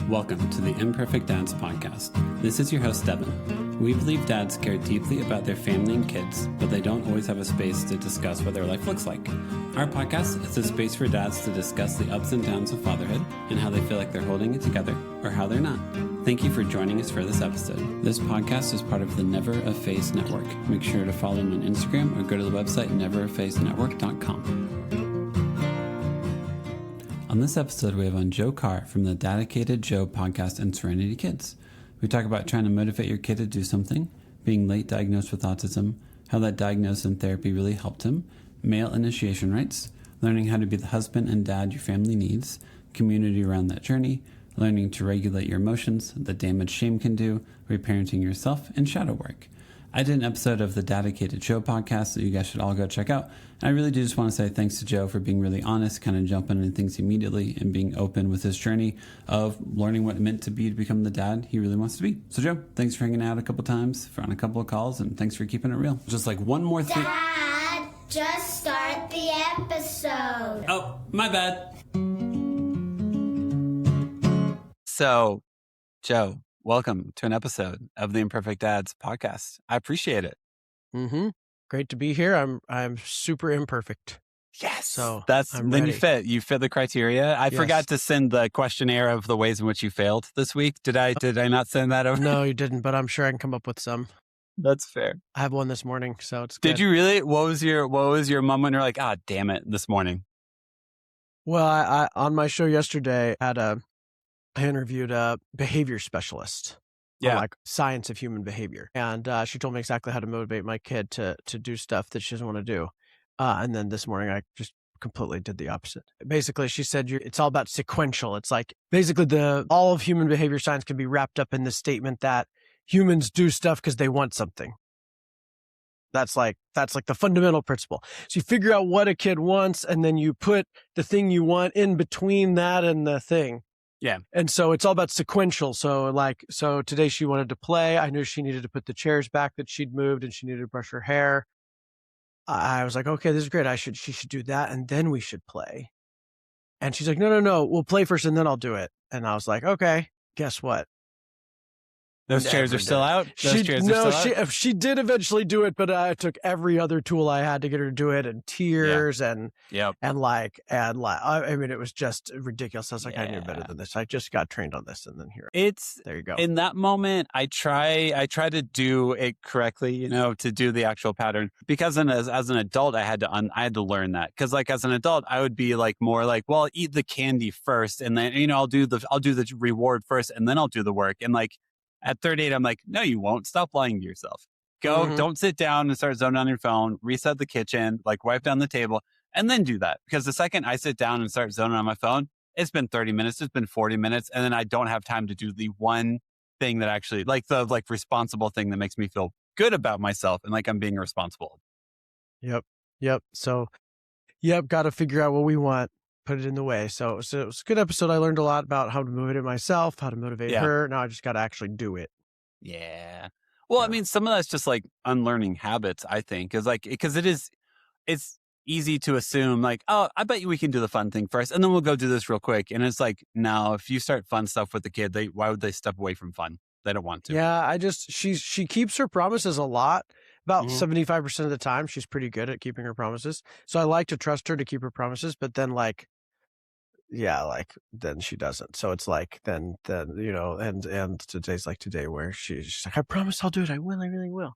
Welcome to the Imperfect Dads Podcast. This is your host, Devin. We believe dads care deeply about their family and kids, but they don't always have a space to discuss what their life looks like. Our podcast is a space for dads to discuss the ups and downs of fatherhood and how they feel like they're holding it together or how they're not. Thank you for joining us for this episode. This podcast is part of the Never a Face Network. Make sure to follow them on Instagram or go to the website neverafacenetwork.com. On this episode, we have on Joe Carr from the Dadicated Joe podcast and Serenity Kids. We talk about trying to motivate your kid to do something, being late diagnosed with autism, how that diagnosis and therapy really helped him, male initiation rites, learning how to be the husband and dad your family needs, community around that journey, learning to regulate your emotions, the damage shame can do, reparenting yourself, and shadow work. I did an episode of the Dadicated Joe podcast that you guys should all go check out. And I really do just want to say thanks to Joe for being really honest, kind of jumping into things immediately and being open with his journey of learning what it meant to be to become the dad he really wants to be. So Joe, thanks for hanging out a couple times on a couple of calls, and thanks for keeping it real. Just like one more thing. Dad, just start the episode. Oh, my bad. So, Joe, welcome to an episode of the Imperfect Dads podcast. I appreciate it. Mm-hmm. Great to be here. I'm super imperfect. Yes. So then ready. You fit the criteria. I forgot to send the questionnaire of the ways in which you failed this week. Did I not send that over? No, you didn't, but I'm sure I can come up with some. That's fair. I have one this morning, so it's good. Did you really? What was your moment? You're like, damn it, this morning. Well, I on my show yesterday I interviewed a behavior specialist. Yeah. On, like, science of human behavior. And she told me exactly how to motivate my kid to do stuff that she doesn't want to do. And then this morning, I just completely did the opposite. Basically, she said it's all about sequential. It's like basically all of human behavior science can be wrapped up in the statement that humans do stuff because they want something. That's like the fundamental principle. So you figure out what a kid wants, and then you put the thing you want in between that and the thing. Yeah. And so it's all about sequential. So today she wanted to play. I knew she needed to put the chairs back that she'd moved, and she needed to brush her hair. I was like, okay, this is great. She should do that, and then we should play. And she's like, no, we'll play first and then I'll do it. And I was like, okay, guess what? Those chairs are still out? She did eventually do it, but I took every other tool I had to get her to do it, and tears I mean, it was just ridiculous. I was like, I knew better than this. I just got trained on this, and then there you go. In that moment, I try to do it correctly, to do the actual pattern, because as an adult, I had to learn that. Because like as an adult, I would be like more like, well, I'll eat the candy first, and then I'll do the reward first, and then I'll do the work. And like, at 38, I'm like, no, you won't. Stop lying to yourself. Go, Don't sit down and start zoning on your phone, reset the kitchen, like wipe down the table, and then do that. Because the second I sit down and start zoning on my phone, it's been 30 minutes, it's been 40 minutes, and then I don't have time to do the one thing that actually, like the responsible thing that makes me feel good about myself and like I'm being responsible. Yep. So, got to figure out what we want. Put it in the way. So it was a good episode. I learned a lot about how to motivate myself, how to motivate her. Now I just got to actually do it. Yeah. Well, I mean, some of that's just like unlearning habits, I think, because it's easy to assume like, oh, I bet you we can do the fun thing first, and then we'll go do this real quick. And it's like, no, if you start fun stuff with the kid, why would they step away from fun? They don't want to. Yeah. She keeps her promises a lot. About 75% of the time, she's pretty good at keeping her promises. So I like to trust her to keep her promises, but then then she doesn't. So it's like, then, and today's like today where she's like, I promise I'll do it. I really will.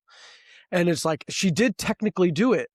And it's like, she did technically do it.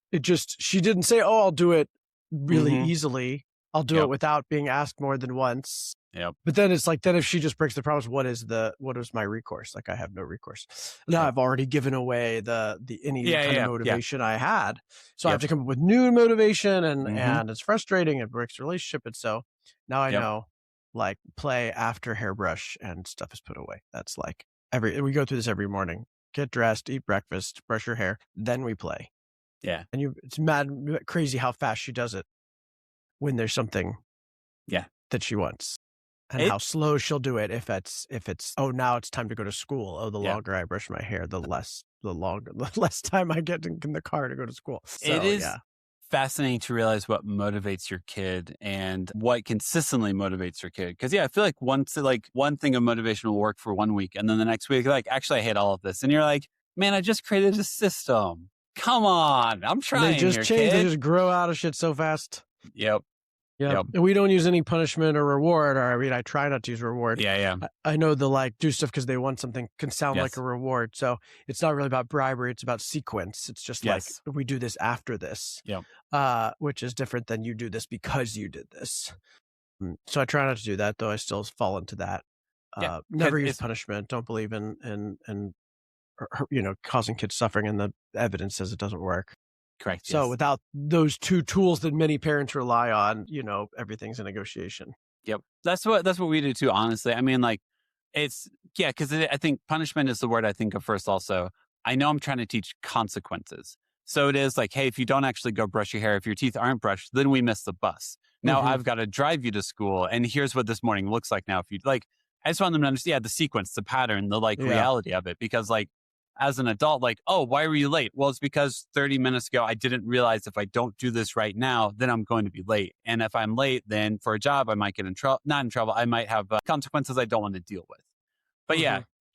She didn't say, oh, I'll do it really easily. I'll do it without being asked more than once. Yep. But then it's like, if she just breaks the promise, what is my recourse? Like, I have no recourse. Now I've already given away any kind of motivation I had. So I have to come up with new motivation, and it's frustrating. It breaks the relationship. And so now I know, like, play after hairbrush and stuff is put away. That's like we go through this every morning. Get dressed, eat breakfast, brush your hair, then we play. Yeah. And it's crazy how fast she does it when there's something that she wants. And how slow she'll do it if it's now it's time to go to school. Oh, the longer I brush my hair, the less time I get in the car to go to school. So, it is fascinating to realize what motivates your kid and what consistently motivates your kid. Because I feel like one thing of motivation will work for 1 week, and then the next week, like, actually, I hate all of this, and you're like, man, I just created a system. Come on, I'm trying. They just change. They just grow out of shit so fast. Yep. Yeah, and we don't use any punishment or reward, or I mean, I try not to use reward. Yeah. I know the like do stuff because they want something can sound like a reward. So it's not really about bribery; it's about sequence. It's just like we do this after this, which is different than you do this because you did this. So I try not to do that, though. I still fall into that. Never use punishment. Don't believe in causing kids suffering, and the evidence says it doesn't work. Correct. So without those two tools that many parents rely on, everything's a negotiation. Yep. That's what we do too, honestly. I mean, like, it's, because I think punishment is the word I think of first also. I know I'm trying to teach consequences. So it is like, hey, if you don't actually go brush your hair, if your teeth aren't brushed, then we miss the bus. Now I've got to drive you to school, and here's what this morning looks like now. If you like, I just want them to understand the sequence, the pattern, the reality of it, because like, as an adult, like, oh, why were you late? Well, it's because 30 minutes ago, I didn't realize if I don't do this right now, then I'm going to be late. And if I'm late, then for a job, I might get in trouble, not in trouble. I might have consequences I don't want to deal with. But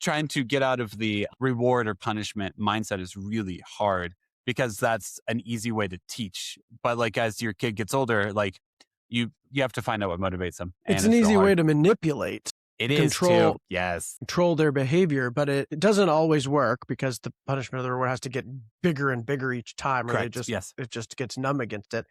trying to get out of the reward or punishment mindset is really hard because that's an easy way to teach. But like, as your kid gets older, like you have to find out what motivates them. It's an easy way to manipulate. It is too. Yes. Control their behavior, but it doesn't always work because the punishment or the reward has to get bigger and bigger each time, or it just gets numb against it.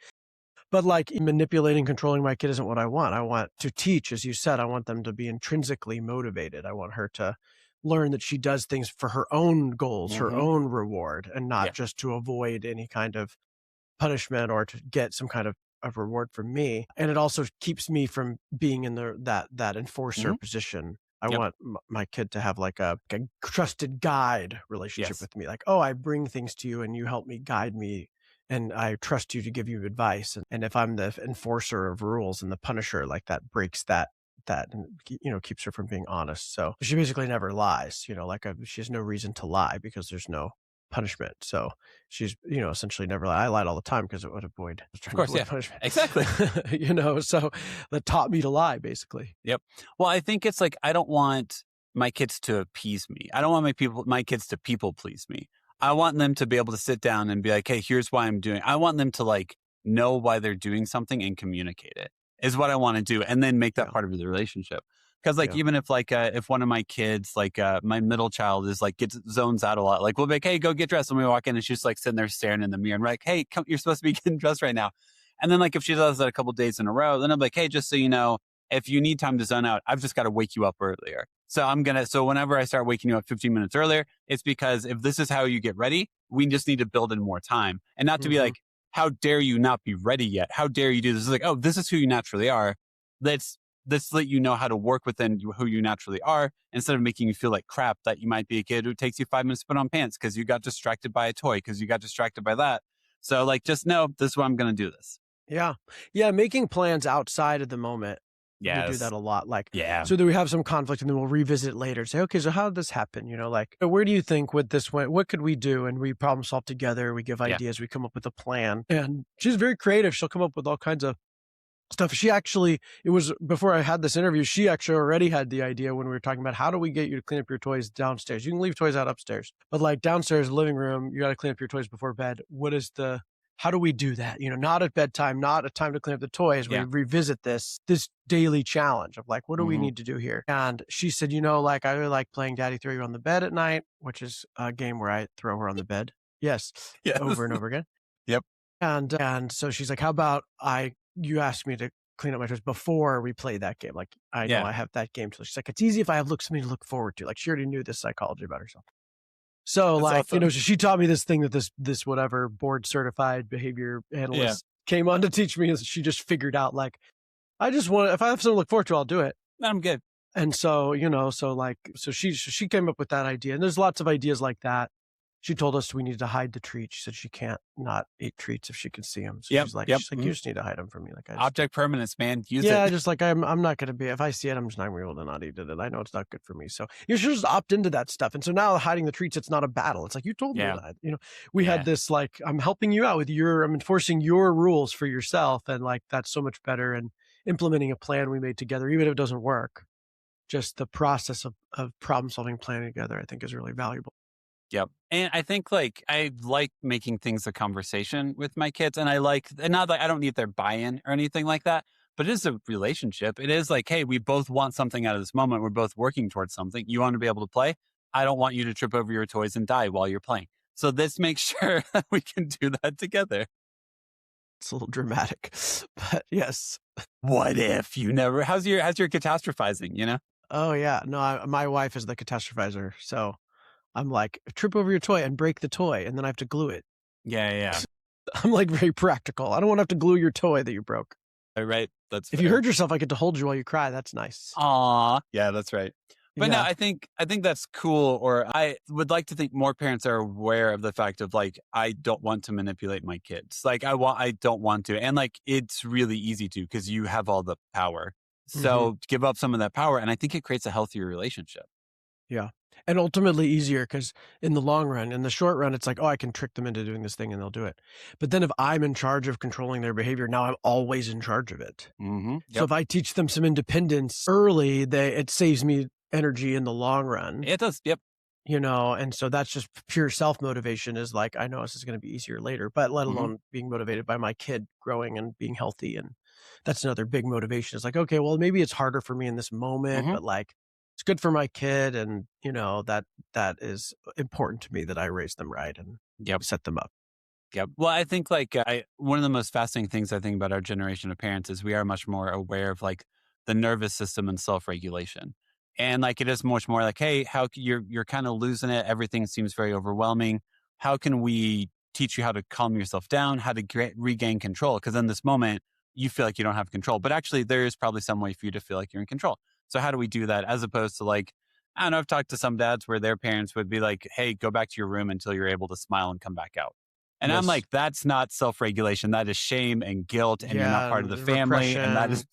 But like manipulating, controlling my kid isn't what I want. I want to teach, as you said. I want them to be intrinsically motivated. I want her to learn that she does things for her own goals, her own reward, and not just to avoid any kind of punishment or to get some kind of reward from me. And it also keeps me from being in that enforcer position. I want my kid to have like a trusted guide relationship with me. Like, oh, I bring things to you and you help me guide me, and I trust you to give you advice. And if I'm the enforcer of rules and the punisher, like that breaks that and keeps her from being honest. So she basically never lies. She has no reason to lie because there's no punishment. So she's, essentially never lied. I lied all the time because it would avoid punishment. Exactly. So that taught me to lie, basically. Yep. Well, I think it's like, I don't want my kids to appease me. I don't want my kids to people please me. I want them to be able to sit down and be like, hey, here's why I'm doing. I want them to like know why they're doing something and communicate it is what I want to do. And then make that part of the relationship. Because like, even if like, if one of my kids, like my middle child is like, zones out a lot, like we'll be like, hey, go get dressed. And we walk in and she's like sitting there staring in the mirror and we're like, hey, come, you're supposed to be getting dressed right now. And then like, if she does that a couple of days in a row, then I'm like, hey, just so you know, if you need time to zone out, I've just got to wake you up earlier. So whenever I start waking you up 15 minutes earlier, it's because if this is how you get ready, we just need to build in more time, and not to be like, how dare you not be ready yet? How dare you do this? It's like, oh, this is who you naturally are. Let's let you know how to work within who you naturally are, instead of making you feel like crap that you might be a kid who takes you 5 minutes to put on pants because you got distracted by a toy, because you got distracted by that. So like, just know this is why I'm going to do this. Yeah. Making plans outside of the moment. Yes. We do that a lot. So that we have some conflict and then we'll revisit it later. Say, okay, so how did this happen? Where do you think with this went? What could we do? And we problem solve together. We give ideas. We come up with a plan. And she's very creative. She'll come up with all kinds of stuff. It was before I had this interview, she actually already had the idea when we were talking about how do we get you to clean up your toys downstairs? You can leave toys out upstairs, but like downstairs, living room, you got to clean up your toys before bed. How do we do that? Not at bedtime, not a time to clean up the toys. We revisit this daily challenge of like, what do we need to do here? And she said, I really like playing Daddy Throw You on the Bed at night, which is a game where I throw her on the bed. Yes. Over and over again. Yep. And so she's like, how about you asked me to clean up my toys before we play that game. Like, I know I have that game. So she's like, it's easy if I have something to look forward to. Like, she already knew this psychology about herself. So that's awesome. She taught me this thing that this whatever board certified behavior analyst came on to teach me. She just figured out like, I just want if I have something to look forward to, I'll do it. I'm good. And so, so she came up with that idea, and there's lots of ideas like that. She told us we needed to hide the treats. She said she can't not eat treats if she can see them. So Yep, she's like, yep. you just need to hide them from me. Like Object permanence, man. Use yeah, it. just like I'm not going to be, if I see it, I'm just not going to be able to not eat it. And I know it's not good for me. So you should just opt into that stuff. And so now hiding the treats, it's not a battle. It's like, you told me that, we had this, like, I'm helping you out with I'm enforcing your rules for yourself. And like, that's so much better. And implementing a plan we made together, even if it doesn't work, just the process of problem solving planning together, I think is really valuable. Yep. And I think like I like making things a conversation with my kids. And not that I don't need their buy-in or anything like that, but it is a relationship. It is like, hey, we both want something out of this moment. We're both working towards something. You want to be able to play. I don't want you to trip over your toys and die while you're playing. So this makes sure that we can do that together. It's a little dramatic, but yes. What if you never, how's your catastrophizing, Oh yeah. No, my wife is the catastrophizer. So I'm like, trip over your toy and break the toy, and then I have to glue it. Yeah. I'm like very practical. I don't want to have to glue your toy that you broke. Right. That's if fair. you hurt yourself, I get to hold you while you cry. That's nice. Aw. Yeah, that's right. But Yeah. no, I think that's cool. Or I would like to think more parents are aware of the fact of like, I don't want to manipulate my kids. Like I don't want to. And like, it's really easy to, because you have all the power. So give up some of that power. And I think it creates a healthier relationship. Yeah. And ultimately easier, because in the long run, in the short run, it's like, oh, I can trick them into doing this thing and they'll do it. But then if I'm in charge of controlling their behavior, now I'm always in charge of it. Mm-hmm. Yep. So if I teach them some independence early, it saves me energy in the long run. It does. Yep. And so that's just pure self-motivation, is like, I know this is going to be easier later, but let alone being motivated by my kid growing and being healthy. And that's another big motivation. It's like, okay, well, maybe it's harder for me in this moment, but like, it's good for my kid. And, that is important to me, that I raise them right and set them up. Yep. Well, I think like one of the most fascinating things I think about our generation of parents is we are much more aware of like the nervous system and self-regulation. And like, it is much more like, hey, how you're kind of losing it. Everything seems very overwhelming. How can we teach you how to calm yourself down, how to regain control? Because in this moment, you feel like you don't have control, but actually there is probably some way for you to feel like you're in control. So how do we do that? As opposed to like, I don't know, I've talked to some dads where their parents would be like, hey, go back to your room until you're able to smile and come back out. And I'm like, that's not self-regulation. That is shame and guilt, and you're not part of the family. Repression. And that is,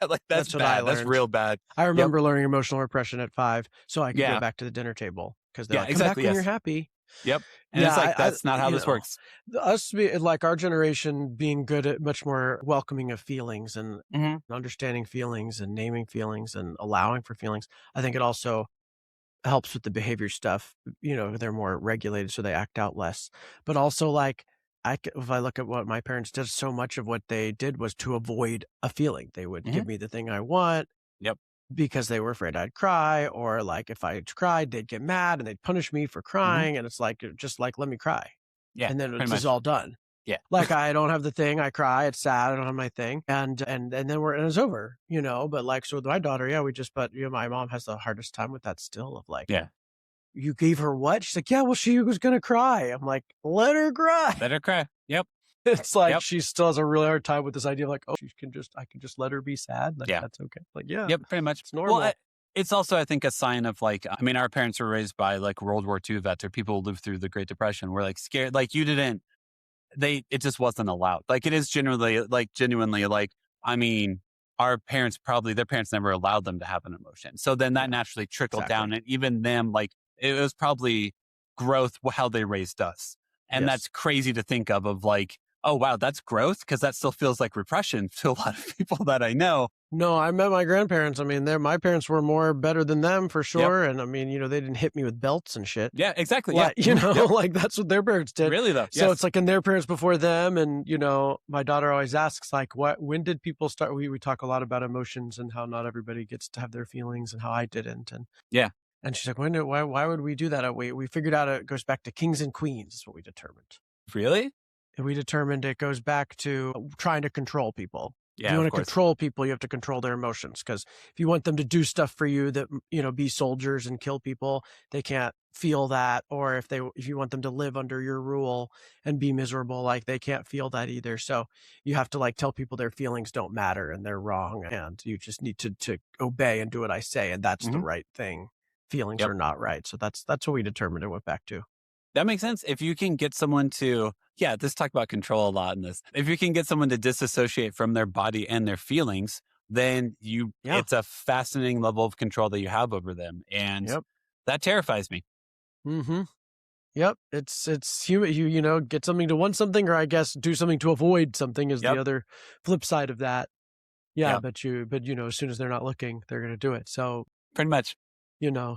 like that's bad. That's real bad. I remember learning emotional repression at 5, so I could go back to the dinner table, because they're like, come back when you're happy. Yep. And it's like, that's not how this works. Like our generation being good at much more welcoming of feelings and understanding feelings and naming feelings and allowing for feelings. I think it also helps with the behavior stuff. They're more regulated, so they act out less. But also, like, if I look at what my parents did, so much of what they did was to avoid a feeling. They would give me the thing I want. Yep. Because they were afraid I'd cry, or like if I cried, they'd get mad and they'd punish me for crying. And it's like, just like, let me cry. Yeah. And then it's all done. Yeah. Like, I don't have the thing, I cry, it's sad, I don't have my thing. And then it's over, but like, so with my daughter, my mom has the hardest time with that still, of like, you gave her what? She's like, yeah, well, she was going to cry. I'm like, let her cry. Let her cry. Yep. It's like, she still has a really hard time with this idea of like, oh, I can just let her be sad. Like, that's okay. Like, yep, pretty much. It's normal. Well, it's also, I think, a sign of like, I mean, our parents were raised by like World War II vets, or people who lived through the Great Depression. We're like scared. Like it just wasn't allowed. Like, it is genuinely like, I mean, their parents never allowed them to have an emotion. So then that naturally trickled down. And even them, like, it was probably growth, how they raised us. And that's crazy to think of like, oh, wow, that's growth? Because that still feels like repression to a lot of people that I know. No, I met my grandparents. I mean, my parents were better than them for sure. And I mean, they didn't hit me with belts and shit. Yeah, exactly. Like, like that's what their parents did. Really though. So it's like, and their parents before them. And, my daughter always asks like, when did people start? We talk a lot about emotions and how not everybody gets to have their feelings and how I didn't. And and she's like, why would we do that? We figured out it goes back to kings and queens is what we determined. Really? And we determined it goes back to trying to control people. Yeah, if you want to control people, you have to control their emotions. Because if you want them to do stuff for you that, be soldiers and kill people, they can't feel that. Or if you want them to live under your rule and be miserable, like, they can't feel that either. So you have to like tell people their feelings don't matter and they're wrong. And you just need to obey and do what I say. And that's the right thing. Feelings are not right. So that's what we determined and went back to. That makes sense. If you can get someone to, this talk about control a lot in this. If you can get someone to disassociate from their body and their feelings, then it's a fascinating level of control that you have over them. And that terrifies me. Mm-hmm. Yep. It's human. You get something to want something, or I guess do something to avoid something is the other flip side of that. Yeah. But as soon as they're not looking, they're going to do it. So pretty much.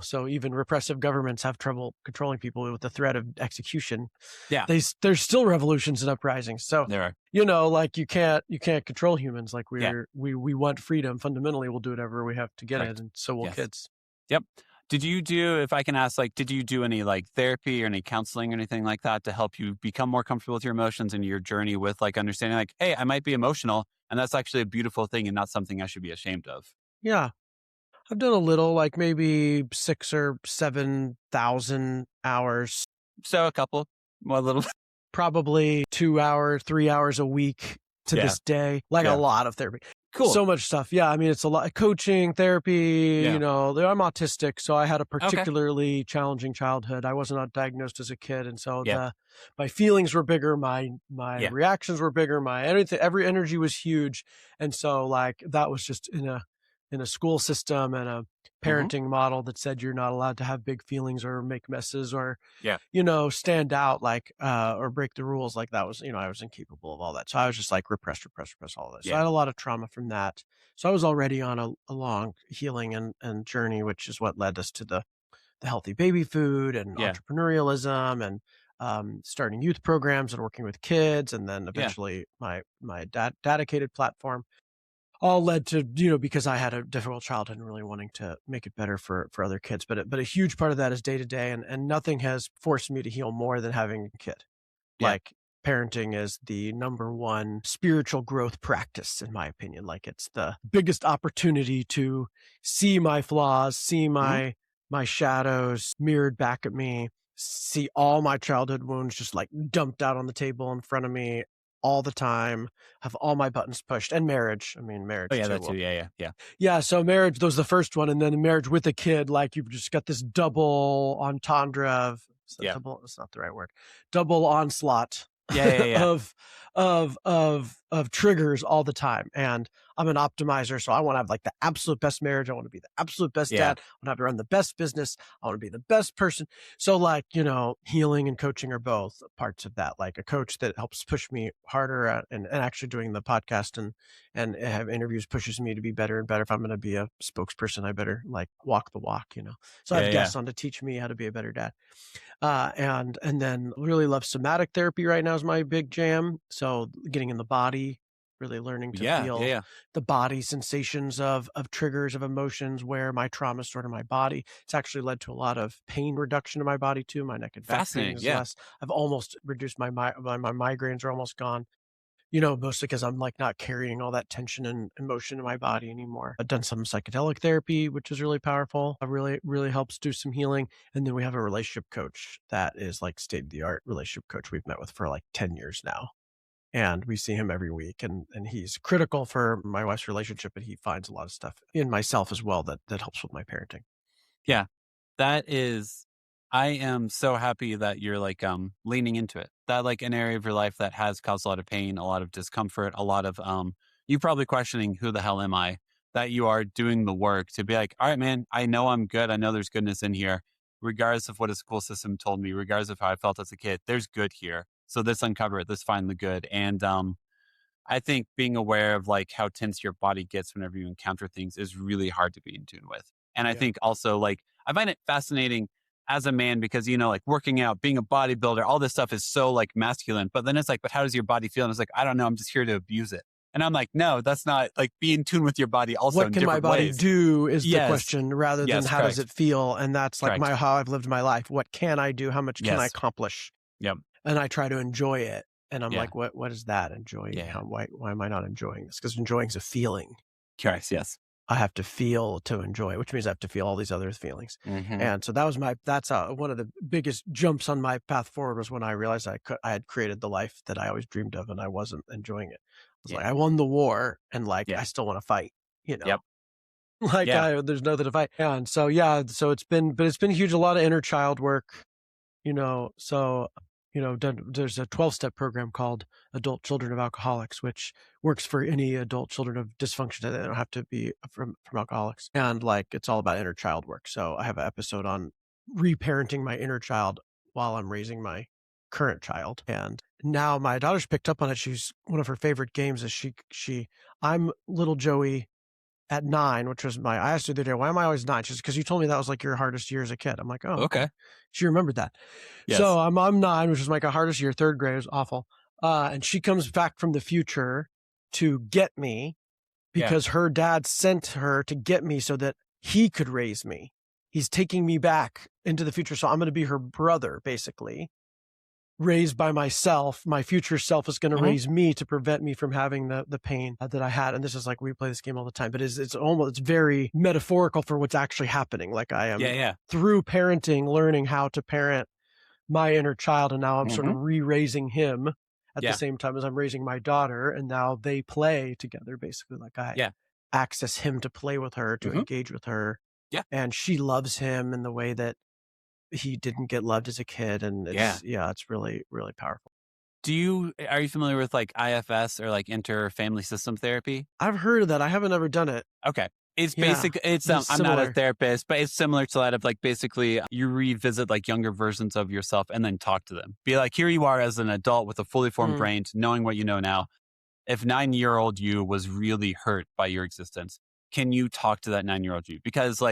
So even repressive governments have trouble controlling people with the threat of execution. Yeah. There's still revolutions and uprisings. So there are. You can't control humans. Like we want freedom. Fundamentally, we'll do whatever we have to get it, and so will kids. Yep. Did you do, if I can ask, did you do any therapy or any counseling or anything like that to help you become more comfortable with your emotions and your journey with understanding hey, I might be emotional and that's actually a beautiful thing and not something I should be ashamed of? Yeah. I've done a little, maybe 6,000 or 7,000 hours. So a couple, a little. Probably 2 hours, 3 hours a week to this day. A lot of therapy. Cool. So much stuff. Yeah. I mean, it's a lot of coaching, therapy, I'm autistic. So I had a particularly challenging childhood. I was not diagnosed as a kid. And so my feelings were bigger. My reactions were bigger. Every energy was huge. And so that was just in a school system and a parenting model that said you're not allowed to have big feelings or make messes or, stand out or break the rules. That was, I was incapable of all that. So I was just repress all this. So I had a lot of trauma from that. So I was already on a long healing and journey, which is what led us to the healthy baby food and entrepreneurialism and starting youth programs and working with kids. And then eventually my Dadicated platform. All led to, because I had a difficult childhood and really wanting to make it better for other kids. But a huge part of that is day to day. And nothing has forced me to heal more than having a kid. Yeah. Parenting is the number one spiritual growth practice, in my opinion. It's the biggest opportunity to see my flaws, see my shadows mirrored back at me, see all my childhood wounds just dumped out on the table in front of me all the time, have all my buttons pushed, and marriage. I mean, marriage. Oh, yeah, too. that too. Yeah. Yeah. So marriage, that was the first one. And then marriage with a kid, you've just got this double entendre of, double, that's not the right word, double onslaught of triggers all the time. And I'm an optimizer. So I want to have the absolute best marriage. I want to be the absolute best dad. I want to have to run the best business. I want to be the best person. So healing and coaching are both parts of that. A coach that helps push me harder and actually doing the podcast and have interviews pushes me to be better and better. If I'm going to be a spokesperson, I better walk the walk, So I have guests on to teach me how to be a better dad. And then really love somatic therapy right now is my big jam. So getting in the body, really learning to feel the body sensations of triggers, of emotions, where my trauma is stored in my body. It's actually led to a lot of pain reduction in my body too. My neck and back pain is less. I've almost reduced my migraines are almost gone. Mostly because I'm not carrying all that tension and emotion in my body anymore. I've done some psychedelic therapy, which is really powerful. It really, really helps do some healing. And then we have a relationship coach that is state of the art relationship coach we've met with for 10 years now. And we see him every week and he's critical for my wife's relationship, but he finds a lot of stuff in myself as well that helps with my parenting. Yeah, I am so happy that you're leaning into it. That an area of your life that has caused a lot of pain, a lot of discomfort, a lot of you probably questioning who the hell am I, that you are doing the work to be all right, man, I know I'm good. I know there's goodness in here, regardless of what a school system told me, regardless of how I felt as a kid, there's good here. So let's uncover it. Let's find the good. And I think being aware of how tense your body gets whenever you encounter things is really hard to be in tune with. And I think also I find it fascinating as a man because, working out, being a bodybuilder, all this stuff is so masculine. But then it's but how does your body feel? And it's I don't know. I'm just here to abuse it. And I'm no, that's not be in tune with your body also. What can my body do is the question rather than how does it feel? And that's how I've lived my life. What can I do? How much can I accomplish? Yep. And I try to enjoy it. And I'm what is that enjoying? Yeah. Why am I not enjoying this? Because enjoying is a feeling. Correct. Yes. I have to feel to enjoy it, which means I have to feel all these other feelings. Mm-hmm. And so that's one of the biggest jumps on my path forward was when I realized I had created the life that I always dreamed of and I wasn't enjoying it. I was I won the war and I still want to fight, Yep. There's nothing to fight. And so, so it's been huge, a lot of inner child work. So, there's a 12-step program called Adult Children of Alcoholics, which works for any adult children of dysfunction. They don't have to be from alcoholics. And it's all about inner child work. So I have an episode on reparenting my inner child while I'm raising my current child. And now my daughter's picked up on it. One of her favorite games is I'm little Joey at 9, which was I asked her the other day, why am I always 9? She's because you told me that was your hardest year as a kid. I'm like, oh, Okay. She remembered that. Yes. So I'm 9, which was my hardest year. 3rd grade was awful. And she comes back from the future to get me because her dad sent her to get me so that he could raise me. He's taking me back into the future. So I'm going to be her brother, basically. Raised by myself, my future self is going to raise me to prevent me from having the pain that I had. And this is we play this game all the time, but it's very metaphorical for what's actually happening. I am through parenting, learning how to parent my inner child. And now I'm sort of re-raising him at the same time as I'm raising my daughter. And now they play together, basically. I access him to play with her, to engage with her. Yeah. And she loves him in the way that he didn't get loved as a kid, and it's really, really powerful. Are you familiar with IFS or inter-family system therapy? I've heard of that. I haven't ever done it. Okay. It's I'm not a therapist, but it's similar to that of basically you revisit younger versions of yourself and then talk to them. Be here you are as an adult with a fully formed brain, knowing what you know now. If 9-year-old you was really hurt by your existence, can you talk to that 9-year-old you? Because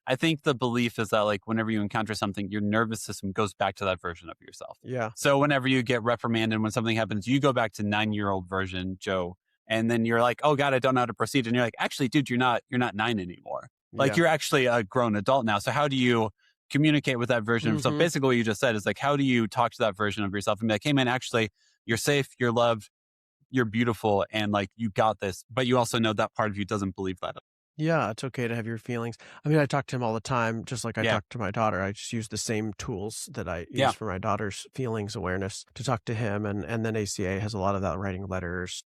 I think the belief is that whenever you encounter something, your nervous system goes back to that version of yourself. Yeah. So whenever you get reprimanded, when something happens, you go back to 9-year-old version Joe, and then you're oh God, I don't know how to proceed. And you're actually, dude, you're not 9 anymore. You're actually a grown adult now. So how do you communicate with that version of yourself? Basically, what you just said is how do you talk to that version of yourself and be hey man, actually, you're safe, you're loved, you're beautiful, and you got this. But you also know that part of you doesn't believe that. Yeah, it's okay to have your feelings. I mean, I talk to him all the time, just like I talk to my daughter. I just use the same tools that I use for my daughter's feelings awareness to talk to him. And then ACA has a lot of that, writing letters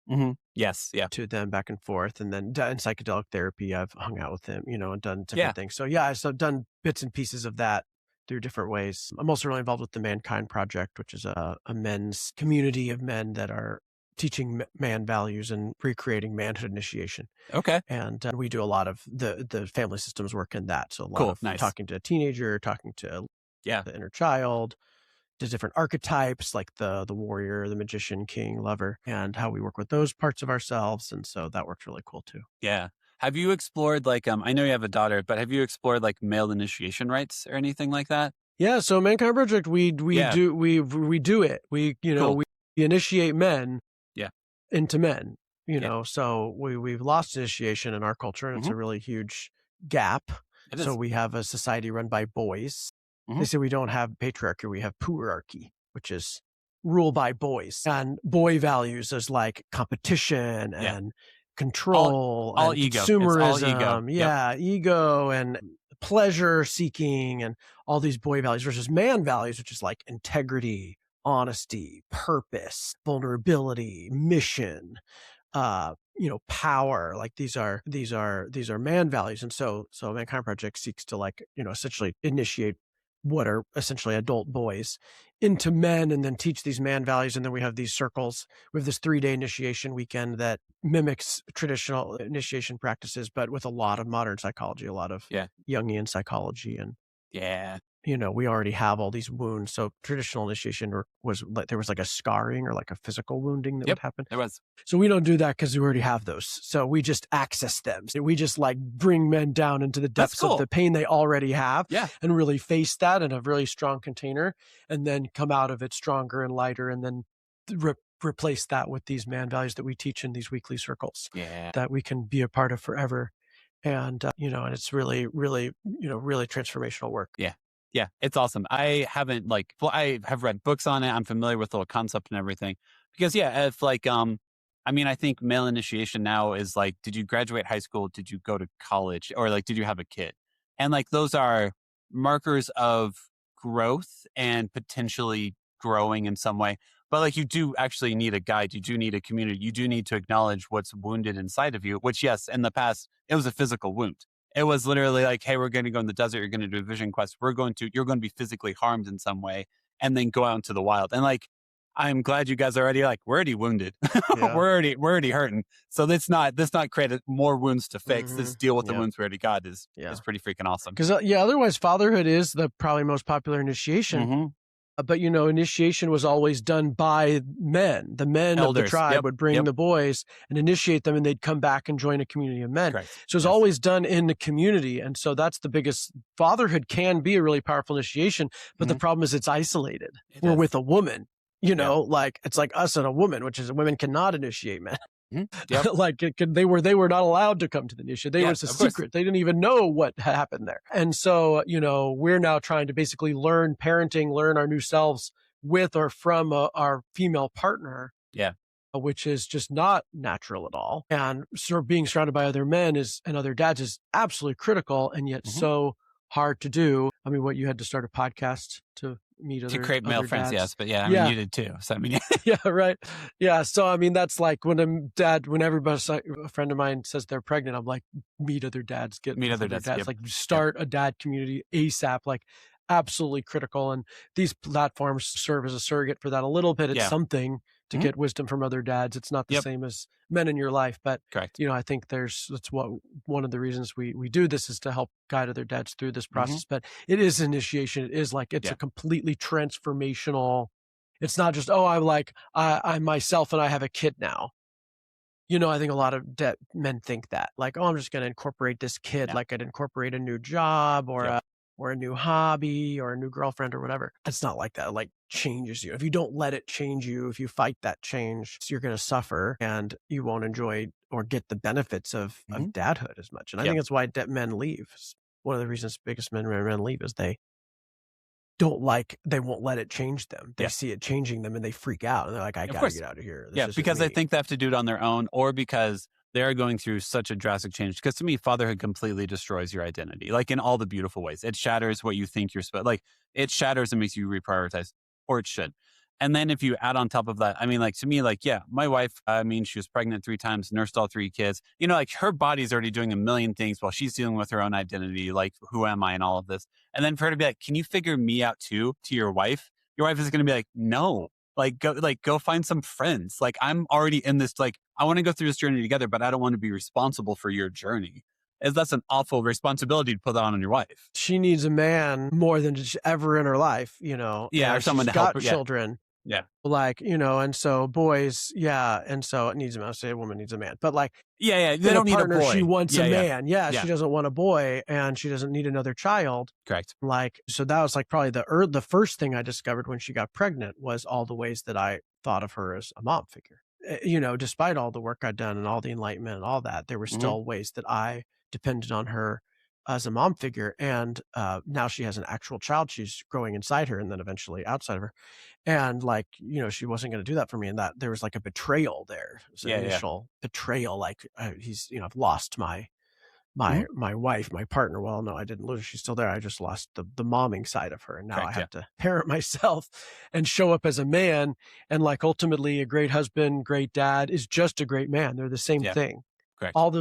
Yes, to them back and forth. And then in psychedelic therapy, I've hung out with him, and done different things. So I've done bits and pieces of that through different ways. I'm also really involved with the Mankind Project, which is a men's community of men that are teaching man values and recreating manhood initiation. Okay. And we do a lot of the family systems work in that. So a lot of talking to a teenager, talking to the inner child, the different archetypes like the warrior, the magician, king, lover, and how we work with those parts of ourselves. And so that works really cool too. Yeah. Have you explored I know you have a daughter, but have you explored male initiation rites or anything like that? Yeah. So Mankind Project, we do it. We we initiate men into men, so we've lost initiation in our culture, and it's a really huge gap. So we have a society run by boys. They say we don't have patriarchy, we have poorarchy, which is rule by boys, and boy values is competition and control, all and ego, consumerism, it's all ego. Ego and pleasure seeking, and all these boy values versus man values, which is integrity, honesty, purpose, vulnerability, mission, power. These are man values. And so Mankind Project seeks to essentially initiate what are essentially adult boys into men, and then teach these man values. And then we have these circles. We have this 3-day initiation weekend that mimics traditional initiation practices, but with a lot of modern psychology, a lot of Jungian psychology. And we already have all these wounds. So traditional initiation there was a scarring or a physical wounding that would happen. There was. So we don't do that because we already have those. So we just access them. So we just bring men down into the depths of the pain they already have, and really face that in a really strong container, and then come out of it stronger and lighter, and then replace that with these man values that we teach in these weekly circles that we can be a part of forever. And, and it's really, really, really transformational work. Yeah. Yeah, it's awesome. I haven't I have read books on it. I'm familiar with the whole concept and everything. Because if I think male initiation now is did you graduate high school? Did you go to college? Or did you have a kid? And those are markers of growth and potentially growing in some way. But you do actually need a guide. You do need a community. You do need to acknowledge what's wounded inside of you, which yes, in the past, it was a physical wound. It was literally hey, we're going to go in the desert. You're going to do a vision quest. You're going to be physically harmed in some way. and then go out into the wild. And like, I'm glad you guys are already like, we're already wounded. Yeah. we're already hurting. So let's not create more wounds to fix. Let's deal with the wounds we already got is pretty freaking awesome. Because otherwise fatherhood is the probably most popular initiation. But, initiation was always done by men. The men Elders. of the tribe would bring the boys and initiate them, and they'd come back and join a community of men. Correct. So it's always done in the community. And so that's the biggest. Fatherhood can be a really powerful initiation, but the problem is it's isolated. We're with a woman, like it's like us and a woman, which is women cannot initiate men. Yep. Like they were not allowed to come to the initiation. It was a secret. They didn't even know what had happened there. And so, we're now trying to basically learn parenting, learn our new selves with or from our female partner. Yeah. Which is just not natural at all. And sort of being surrounded by other men and other dads is absolutely critical and yet so hard to do. I mean, you had to start a podcast to meet other to create male friends, dads. yes, but I mean, you did too. So I mean, yeah, right, yeah. So I mean, that's like when a friend of mine says they're pregnant, I'm like, meet other dads, meet other dads. Yep. Like start a dad community ASAP, like absolutely critical. And these platforms serve as a surrogate for that a little bit. It's something to get wisdom from other dads. It's not the same as men in your life, but correct. I think that's one of the reasons we do this is to help guide other dads through this process. But it is initiation. It is like, it's a completely transformational. It's not just, I'm myself and I have a kid now. I think a lot of men think that like, I'm just going to incorporate this kid like I'd incorporate a new job or a new hobby or a new girlfriend or whatever. It's not like that. It like changes you. If you don't let it change you, if you fight that change, you're going to suffer and you won't enjoy or get the benefits of dadhood as much. And I think that's why men leave. One of the reasons biggest men leave is they won't let it change them. They see it changing them and they freak out and they're like, I got to get out of here. Because they think they have to do it on their own or because they're going through such a drastic change. Because to me, fatherhood completely destroys your identity, like in all the beautiful ways. It shatters what you think you're supposed, like it shatters and makes you reprioritize, or it should. And then if you add on top of that, I mean, like to me, like, my wife, she was pregnant 3 times, nursed all 3 kids, like her body's already doing a million things while she's dealing with her own identity. Like, who am I and all of this? And then for her to be like, can you figure me out too, to your wife is going to be like, no, go find some friends. Like I'm already in this, like, I want to go through this journey together, but I don't want to be responsible for your journey. That's an awful responsibility to put on your wife. She needs a man more than just ever in her life, or someone to help her. Children. Yeah. Like, and so boys, and so it needs a man. I say a woman needs a man, but like, they don't need a boy. She wants a man. She doesn't want a boy and she doesn't need another child. Correct. Like, so that was like probably the first thing I discovered when she got pregnant was all the ways that I thought of her as a mom figure. Despite all the work I'd done and all the enlightenment and all that, there were still ways that I depended on her as a mom figure. And now she has an actual child. She's growing inside her and then eventually outside of her. And like, she wasn't going to do that for me. And that there was like a betrayal there. It was an initial betrayal. Like I've lost my wife, my partner. Well, no, I didn't lose her. She's still there. I just lost the momming side of her. And now I have to parent myself and show up as a man. And like ultimately a great husband, great dad is just a great man. They're the same thing. Correct. All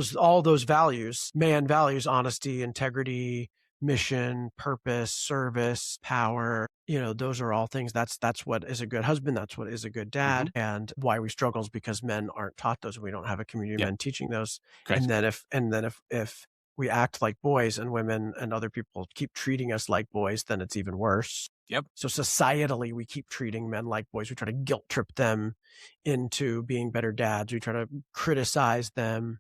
those values, man values, honesty, integrity, mission, purpose, service, power, those are all things. That's what is a good husband. That's what is a good dad. And why we struggle is because men aren't taught those. We don't have a community of men teaching those. Correct. And then if we act like boys and women and other people keep treating us like boys, then it's even worse. Yep. So societally, we keep treating men like boys. We try to guilt trip them into being better dads. We try to criticize them.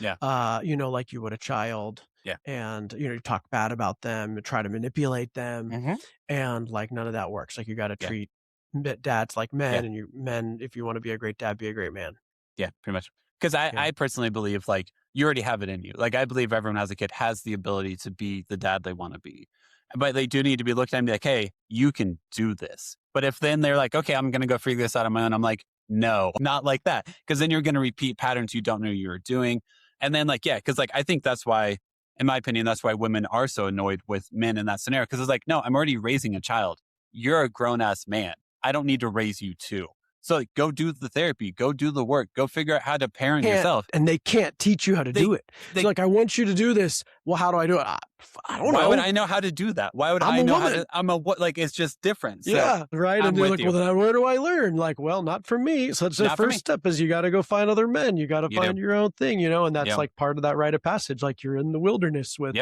Yeah. Like you would a child. Yeah. And, you talk bad about them, try to manipulate them. And like none of that works. Like you got to treat dads like men and if you want to be a great dad, be a great man. Yeah, pretty much. Because I personally believe like you already have it in you. Like I believe everyone has a kid has the ability to be the dad they want to be. But they do need to be looked at and be like, hey, you can do this. But if then they're like, okay, I'm going to go figure this out on my own. I'm like, no, not like that. Because then you're going to repeat patterns you don't know you're doing. And then because I think that's why, in my opinion, that's why women are so annoyed with men in that scenario. Because it's like, no, I'm already raising a child. You're a grown-ass man. I don't need to raise you too. So like, go do the therapy, go do the work, go figure out how to parent yourself. And they can't teach you how to do it. So like, I want you to do this. Well, how do I do it? I don't know. Why would I know how to do that? Why would I know how to? Like, it's just different. So yeah, right. And they're like, well, then where do I learn? Like, well, not from me. So that's the first step is you got to go find other men. You got to find your own thing, and that's like part of that rite of passage. Like you're in the wilderness with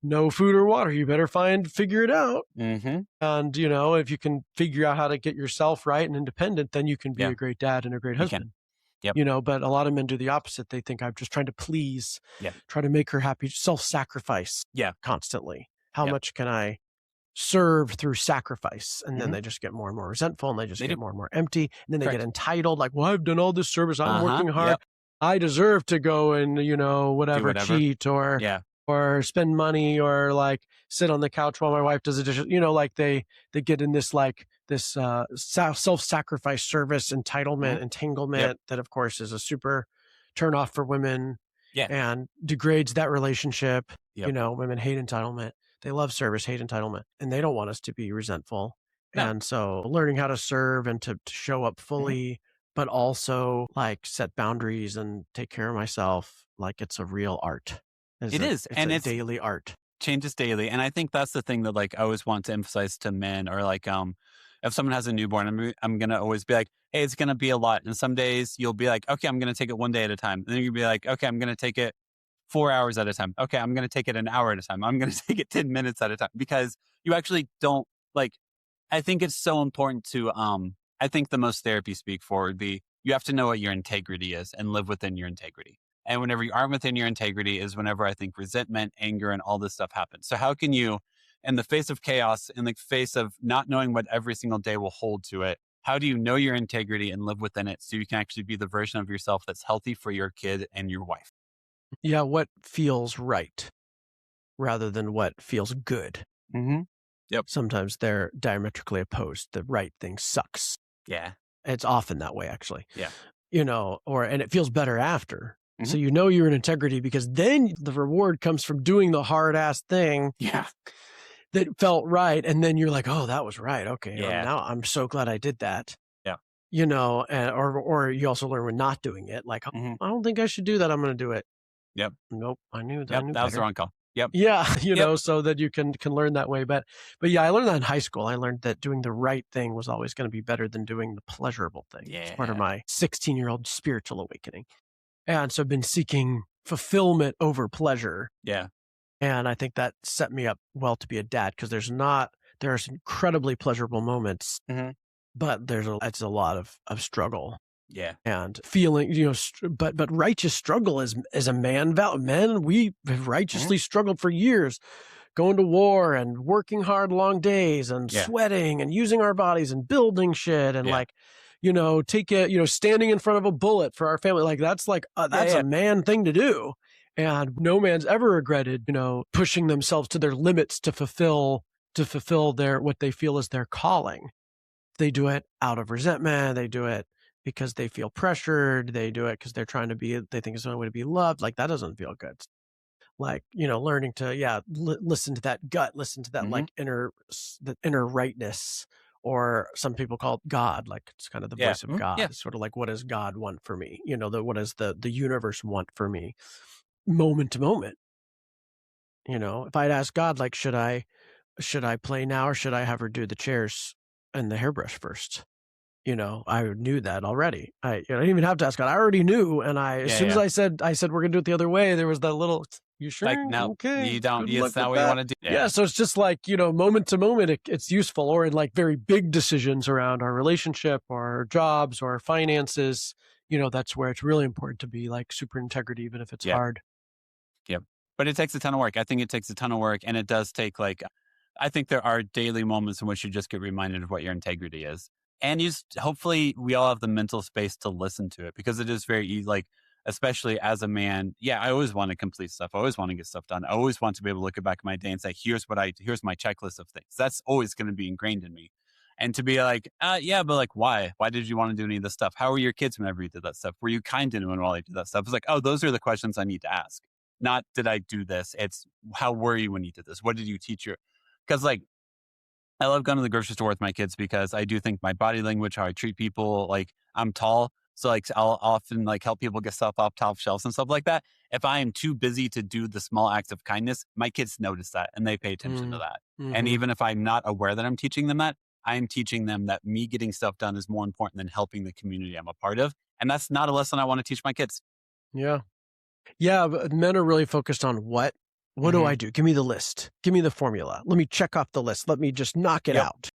no food or water. You better figure it out. Mm-hmm. And, if you can figure out how to get yourself right and independent, then you can be a great dad and a great husband. Yep. But a lot of men do the opposite. They think I'm just trying to please, try to make her happy, self-sacrifice constantly. How much can I serve through sacrifice? And then they just get more and more resentful and they just get more and more empty. And then they get entitled, like, well, I've done all this service. I'm working hard. Yep. I deserve to go and, whatever, cheat or spend money or like sit on the couch while my wife does the dishes. Like they get in this self-sacrifice service entitlement, entanglement that of course is a super turn off for women and degrades that relationship. Women hate entitlement. They love service, hate entitlement, and they don't want us to be resentful. No. And so learning how to serve and to show up fully, but also like set boundaries and take care of myself. Like it's a real art. It's a daily art. Changes daily. And I think that's the thing that like I always want to emphasize to men, or like if someone has a newborn, I'm going to always be like, hey, it's going to be a lot. And some days you'll be like, okay, I'm going to take it one day at a time. And then you'll be like, okay, I'm going to take it 4 hours at a time. Okay, I'm going to take it an hour at a time. I'm going to take it 10 minutes at a time, because you actually don't like, I think it's so important to, I think the most therapy speak for would be, you have to know what your integrity is and live within your integrity. And whenever you aren't within your integrity is whenever I think resentment, anger, and all this stuff happens. So how can you, in the face of chaos, in the face of not knowing what every single day will hold to it, how do you know your integrity and live within it so you can actually be the version of yourself that's healthy for your kid and your wife? Yeah, what feels right rather than what feels good. Mm-hmm. Yep. Sometimes they're diametrically opposed. The right thing sucks. Yeah. It's often that way, actually. Yeah. And it feels better after. Mm-hmm. So you're in integrity because then the reward comes from doing the hard ass thing. Yeah. That felt right. And then you're like, oh, that was right. Okay. Yeah. Now I'm so glad I did that. Yeah. Or you also learn when not doing it. Like, I don't think I should do that. I'm going to do it. Yep. Nope. I knew that. Yep. That was the wrong call. Yep. Yeah. So that you can learn that way. But yeah, I learned that in high school. I learned that doing the right thing was always going to be better than doing the pleasurable thing. Yeah. It's part of my 16-year-old spiritual awakening. And so I've been seeking fulfillment over pleasure. Yeah. And I think that set me up well to be a dad, because there's incredibly pleasurable moments, but it's a lot of struggle. Yeah. And feeling, but righteous struggle is a man. Men, we have righteously struggled for years, going to war and working hard long days and sweating and using our bodies and building shit and standing in front of a bullet for our family. Like that's a man thing to do. And no man's ever regretted, pushing themselves to their limits to fulfill what they feel is their calling. They do it out of resentment. They do it because they feel pressured. They do it because they think it's the only way to be loved. Like that doesn't feel good. Like, learning to, listen to that gut, listen to that like inner rightness, or some people call it God. Like it's kind of the voice of God. It's sort of like, what does God want for me? What does the universe want for me? Moment to moment. If I'd asked God, like, should I play now or should I have her do the chairs and the hairbrush first? I knew that already. I didn't even have to ask God. I already knew. And as soon as I said, we're going to do it the other way, there was that little, you sure? Like, no, okay. You don't, it's not what you want to do. Yeah. So it's just like, moment to moment, it's useful. Or in like very big decisions around our relationship or our jobs or our finances, that's where it's really important to be like super integrity, even if it's hard. Yep. But it takes a ton of work. I think it takes a ton of work, and it does take I think there are daily moments in which you just get reminded of what your integrity is. And hopefully we all have the mental space to listen to it, because it is very easy, especially as a man. Yeah, I always want to complete stuff. I always want to get stuff done. I always want to be able to look back at my day and say, here's my checklist of things. That's always going to be ingrained in me. And to be like, but why? Why did you want to do any of this stuff? How were your kids whenever you did that stuff? Were you kind to anyone while you did that stuff? It's like, oh, those are the questions I need to ask. Not did I do this? It's how were you when you did this? What did you teach your? Because I love going to the grocery store with my kids because I do think my body language, how I treat people, like I'm tall. So like I'll often like help people get stuff off top shelves and stuff like that. If I am too busy to do the small acts of kindness, my kids notice that and they pay attention to that. And Mm-hmm. even if I'm not aware that I'm teaching them that, I am teaching them that me getting stuff done is more important than helping the community I'm a part of. And that's not a lesson I want to teach my kids. Yeah. Yeah, but men are really focused on what. What do I do? Give me the list. Give me the formula. Let me check off the list. Let me just knock it out.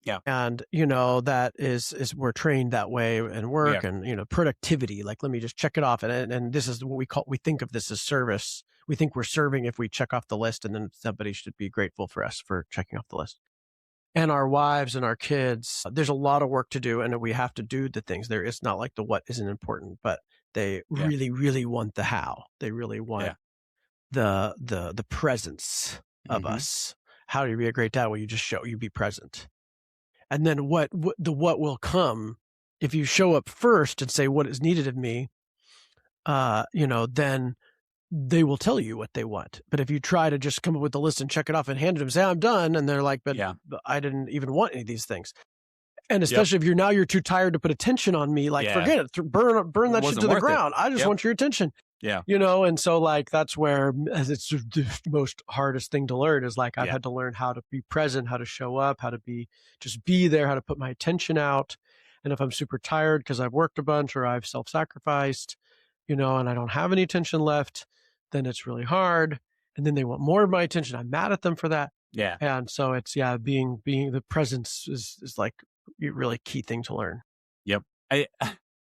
Yeah. And, that is we're trained that way in work and, productivity. Like, let me just check it off. And this is what we think of this as service. We think we're serving if we check off the list, and then somebody should be grateful for us for checking off the list. And our wives and our kids, there's a lot of work to do, and we have to do the things. It's not like the what isn't important, but they really, really want the how. They really want the presence of us. How do you be a great dad? Well, you just you be present. And then what will come if you show up first and say what is needed of me, then they will tell you what they want. But if you try to just come up with the list and check it off and hand it to them, say, I'm done. And they're like, but I didn't even want any of these things. And especially if you're too tired to put attention on me, like forget it, burn that shit to the ground. I just want your attention. Yeah. And so like, that's where it's the most hardest thing to learn is like, I've had to learn how to be present, how to show up, how to just be there, how to put my attention out. And if I'm super tired because I've worked a bunch or I've self-sacrificed, and I don't have any attention left, then it's really hard. And then they want more of my attention. I'm mad at them for that. Yeah. And so it's, being the presence is like a really key thing to learn. Yep.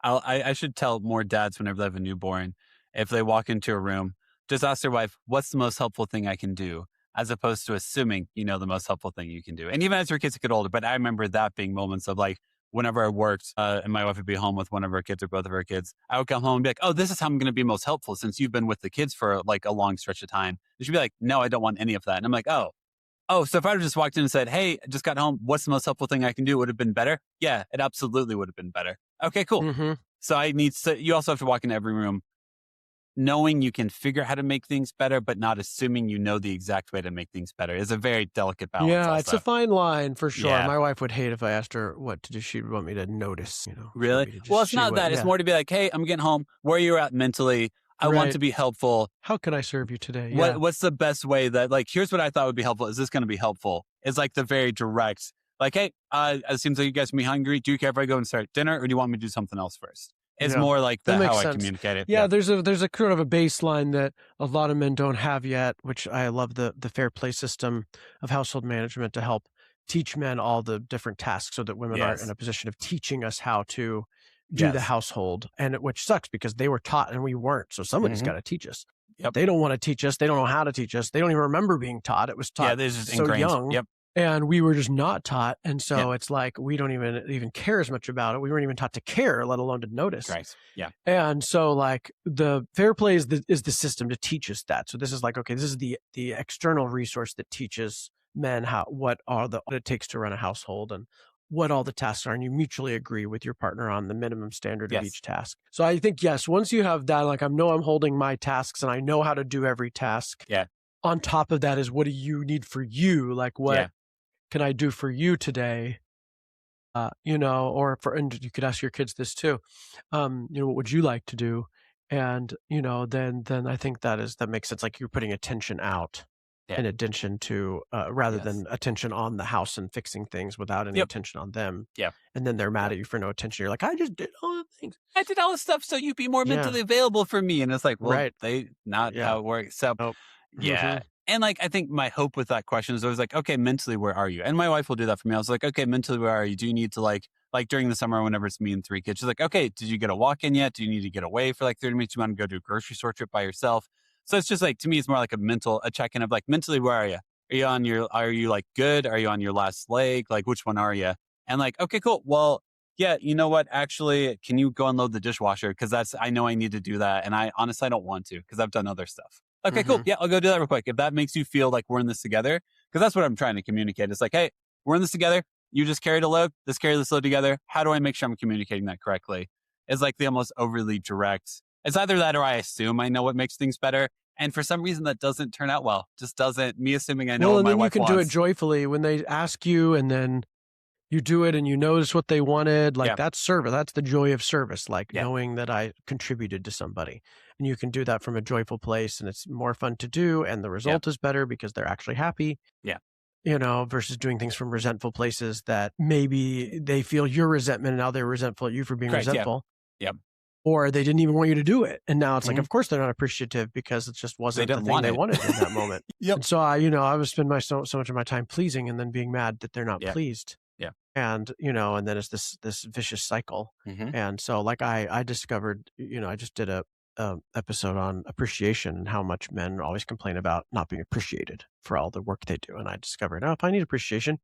I should tell more dads whenever they have a newborn, if they walk into a room, just ask their wife, what's the most helpful thing I can do? As opposed to assuming, the most helpful thing you can do. And even as your kids get older, but I remember that being moments of like, whenever I worked and my wife would be home with one of her kids or both of her kids, I would come home and be like, oh, this is how I'm going to be most helpful since you've been with the kids for like a long stretch of time. And she'd be like, no, I don't want any of that. And I'm like, oh, so if I would have just walked in and said, hey, I just got home, what's the most helpful thing I can do? Would have been better? Yeah, it absolutely would have been better. Okay, cool. So you also have to walk into every room knowing you can figure out how to make things better, but not assuming you know the exact way to make things better is a very delicate balance. Yeah, also. It's a fine line for sure. Yeah. My wife would hate if I asked her what to do. She'd want me to notice, Really? Well, it's not that. It's more to be like, hey, I'm getting home. Where you're at mentally. I want to be helpful. How can I serve you today? What's the best way that, like, here's what I thought would be helpful. Is this going to be helpful? It's like the very direct, like, hey, it seems like you guys can be hungry. Do you care if I go and start dinner, or do you want me to do something else first? It's more like how I communicate it. Yeah, there's a kind of a baseline that a lot of men don't have yet, which I love the fair play system of household management to help teach men all the different tasks so that women aren't in a position of teaching us how to do the household, and which sucks because they were taught and we weren't. So somebody's got to teach us. Yep. They don't want to teach us. They don't know how to teach us. They don't even remember being taught. It was taught so ingrained. young. Yep. And we were just not taught. And so it's like, we don't even care as much about it. We weren't even taught to care, let alone to notice. Right. Yeah. And so like the fair play is the system to teach us that. So this is like, okay, this is the external resource that teaches men what it takes to run a household and what all the tasks are. And you mutually agree with your partner on the minimum standard of each task. So I think, once you have that, like I'm holding my tasks and I know how to do every task. Yeah. On top of that is, what do you need for you? Like what can I do for you today? And you could ask your kids this too. What would you like to do? And, then I think that makes sense. Like you're putting attention out in addition to, rather than attention on the house and fixing things without any attention on them. Yeah. And then they're mad at you for no attention. You're like, I just did all the things. I did all this stuff so you'd be more mentally available for me. And it's like, well, not how it works. So yeah. And like, I think my hope with that question is always like, okay, mentally, where are you? And my wife will do that for me. I was like, okay, mentally, where are you? Do you need to like during the summer, whenever it's me and 3 kids, she's like, okay, did you get a walk in yet? Do you need to get away for like 30 minutes? Do you want to go to a grocery store trip by yourself? So it's just like, to me, it's more like a check-in of like, mentally, where are you? Are you like good? Are you on your last leg? Like, which one are you? And like, okay, cool. Well, yeah, you know what? Actually, can you go unload the dishwasher? Because I know I need to do that. And I honestly don't want to because I've done other stuff. Okay, cool. Yeah, I'll go do that real quick. If that makes you feel like we're in this together, because that's what I'm trying to communicate. It's like, hey, we're in this together. You just carried a load. Let's carry this load together. How do I make sure I'm communicating that correctly? It's like the almost overly direct. It's either that or I assume I know what makes things better. And for some reason that doesn't turn out well. Just doesn't, me assuming I know Well, what and my then you wife can wants. do it joyfully when they ask you and then you do it and you notice what they wanted. Like that's service. That's the joy of service. Like knowing that I contributed to somebody, and you can do that from a joyful place, and it's more fun to do. And the result is better because they're actually happy. Yeah. You know, versus doing things from resentful places that maybe they feel your resentment and now they're resentful at you for being resentful. Yep. Or they didn't even want you to do it. And now it's like, of course they're not appreciative because it just wasn't the thing they wanted in that moment. Yep. And so I would spend so much of my time pleasing and then being mad that they're not pleased. Yeah. And, and then it's this vicious cycle. And so like I discovered, I just did a episode on appreciation and how much men always complain about not being appreciated for all the work they do. And I discovered, if I need appreciation,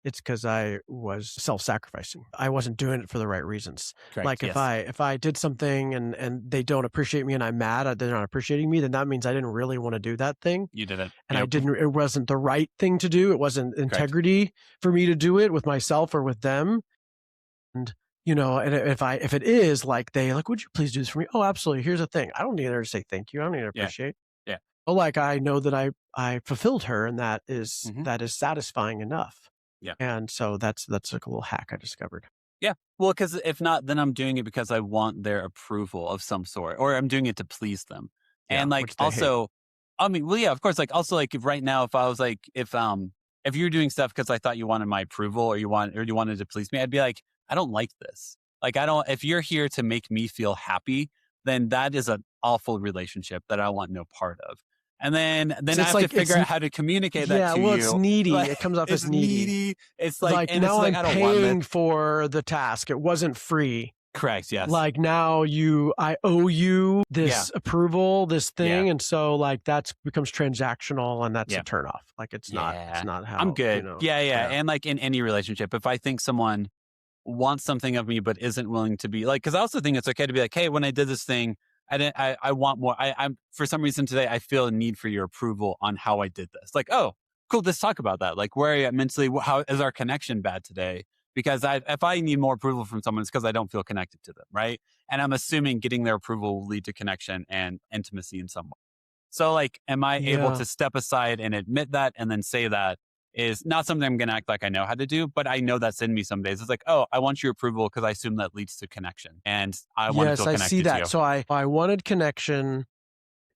it's because I was self-sacrificing. I wasn't doing it for the right reasons. Correct. Like if I did something and they don't appreciate me and I'm mad that they're not appreciating me, then that means I didn't really want to do that thing. You didn't. And it wasn't the right thing to do. It wasn't integrity for me to do it with myself or with them. And and if it is like would you please do this for me? Oh, absolutely. Here's the thing. I don't need her to say thank you. I don't need her to appreciate. Yeah. But like I know that I fulfilled her, and that is satisfying enough. Yeah. And so that's like a little hack I discovered. Yeah. Well, because if not, then I'm doing it because I want their approval of some sort, or I'm doing it to please them. And like also, I mean, well, yeah, of course. Like also, like if right now, if I was like, if you're doing stuff because I thought you wanted my approval or you wanted to please me, I'd be like, I don't like this. Like, if you're here to make me feel happy, then that is an awful relationship that I want no part of. And then I have to figure out how to communicate that to you. Yeah, well, it's needy. Like, it comes off as needy. It's like and now it's I'm paying for the task. It wasn't free. Correct, yes. Like now I owe you this approval, this thing. And so like that becomes transactional and that's a turnoff. Like it's not how I'm good. Yeah. And like in any relationship, if I think someone wants something of me but isn't willing to be like, because I also think it's okay to be like, hey, when I did this thing, I want more. I'm for some reason today I feel a need for your approval on how I did this. Like, oh, cool, let's talk about that. Like, where are you at mentally? How is our connection bad today? Because if I need more approval from someone, it's because I don't feel connected to them, right? And I'm assuming getting their approval will lead to connection and intimacy in some way. So like, am I able to step aside and admit that and then say that is not something I'm going to act like I know how to do, but I know that's in me some days. It's like, oh, I want your approval because I assume that leads to connection. And I want to feel connected to you. Yes, I see that. So I wanted connection.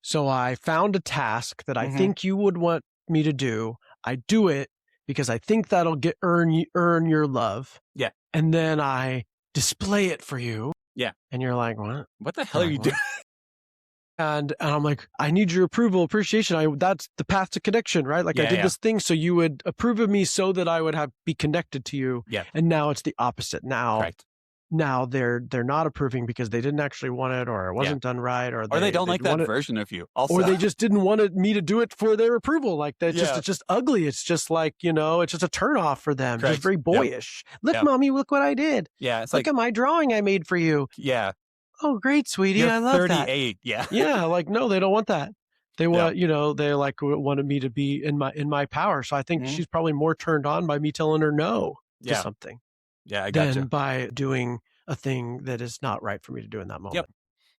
So I found a task that I think you would want me to do. I do it because I think that'll earn your love. Yeah. And then I display it for you. Yeah. And you're like, what? What the hell are you doing? And I'm like, I need your approval, appreciation. That's the path to connection, right? Like I did this thing so you would approve of me so that I would be connected to you. Yeah. And now it's the opposite. Now they're not approving because they didn't actually want it, or it wasn't done right, or they don't like that version of you. Also, or they just didn't want me to do it for their approval. Like that, it's just ugly. It's just like it's just a turnoff for them. Just very boyish. Look, mommy, look what I did. Yeah, it's look at my drawing I made for you. Yeah. Oh, great, sweetie. You're I love 38. that. Yeah. Like, no, they don't want that. They want, they like wanted me to be in my power. So I think she's probably more turned on by me telling her no to something. Yeah, I gotcha. Than by doing a thing that is not right for me to do in that moment.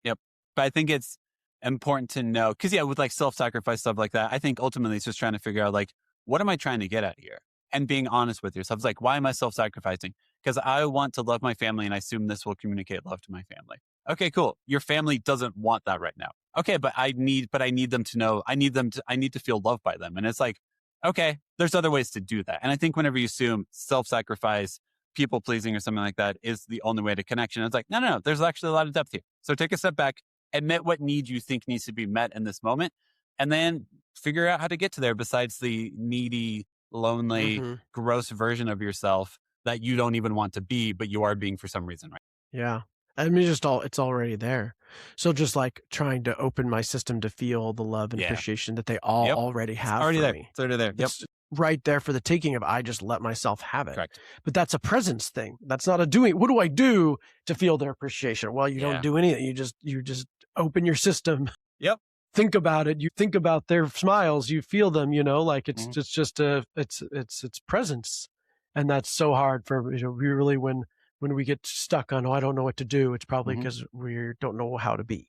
Yep. But I think it's important to know, because with like self-sacrifice stuff like that, I think ultimately it's just trying to figure out like, what am I trying to get at here? And being honest with yourself. It's like, why am I self-sacrificing? Because I want to love my family and I assume this will communicate love to my family. Okay, cool. Your family doesn't want that right now. Okay, but I need them to know, I need to feel loved by them. And it's like, okay, there's other ways to do that. And I think whenever you assume self-sacrifice, people pleasing or something like that is the only way to connection, it's like, no, there's actually a lot of depth here. So take a step back, admit what need you think needs to be met in this moment, and then figure out how to get to there besides the needy, lonely, gross version of yourself that you don't even want to be, but you are being for some reason, right? Yeah. I mean, it's already there. So just like trying to open my system to feel the love and appreciation that they all already have. It's already for there. me. It's already there. Yep. It's right there for the taking of, I just let myself have it. Correct. But that's a presence thing. That's not a doing. What do I do to feel their appreciation? Well, you don't do anything. You just open your system. Yep. Think about it. You think about their smiles. You feel them, like it's just it's presence. And that's so hard for, really when we get stuck on, I don't know what to do, it's probably because we don't know how to be.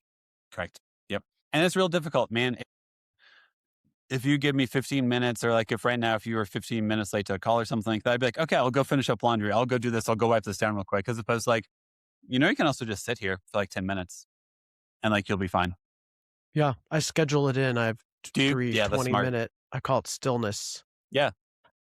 Correct. Yep. And it's real difficult, man. if you give me 15 minutes, or like if right now, if you were 15 minutes late to a call or something like that, I'd be like, okay, I'll go finish up laundry. I'll go do this. I'll go wipe this down real quick. As opposed to like, you can also just sit here for like 10 minutes and like, you'll be fine. Yeah. I schedule it in. I have three Yeah, that's 20-minute, I call it stillness. Yeah.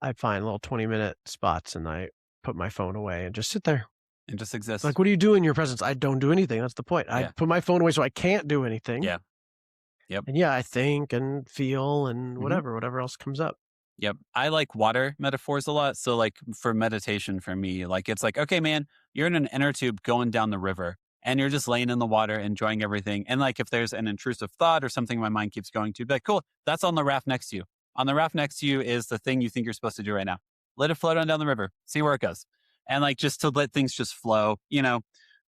I find little 20-minute spots and I put my phone away and just sit there. And just exist. Like, what do you do in your presence? I don't do anything. That's the point. I put my phone away so I can't do anything. Yeah. Yep. And I think and feel and whatever else comes up. Yep. I like water metaphors a lot. So like for meditation for me, like it's like, okay, man, you're in an inner tube going down the river and you're just laying in the water, enjoying everything. And like if there's an intrusive thought or something my mind keeps going to, be like, cool, that's on the raft next to you. On the raft next to you is the thing you think you're supposed to do right now. Let it float on down the river. See where it goes. And like just to let things just flow,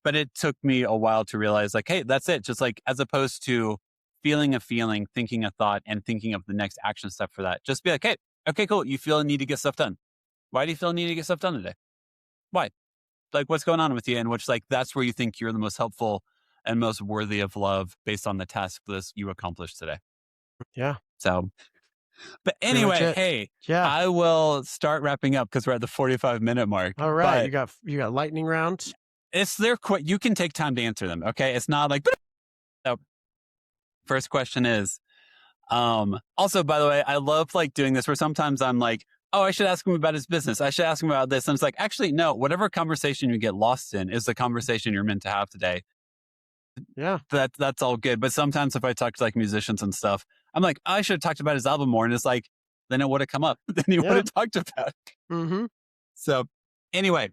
But it took me a while to realize like, hey, that's it. Just like as opposed to feeling a feeling, thinking a thought, and thinking of the next action step for that. Just be like, hey, okay, cool. You feel a need to get stuff done. Why do you feel a need to get stuff done today? Why? Like, what's going on with you? And which, like, that's where you think you're the most helpful and most worthy of love based on the task list you accomplished today. Yeah. So, but anyway, hey, I will start wrapping up because we're at the 45-minute mark. All right. You got lightning rounds. It's their you can take time to answer them. Okay. It's not like, so first question is, also, by the way, I love like doing this where sometimes I'm like, oh, I should ask him about his business. I should ask him about this. And it's like, actually, no, whatever conversation you get lost in is the conversation you're meant to have today. Yeah. That's all good. But sometimes if I talk to like musicians and stuff, I'm like, I should have talked about his album more. And it's like, then it would have come up. Then he would have talked about it. Mm-hmm. So anyway,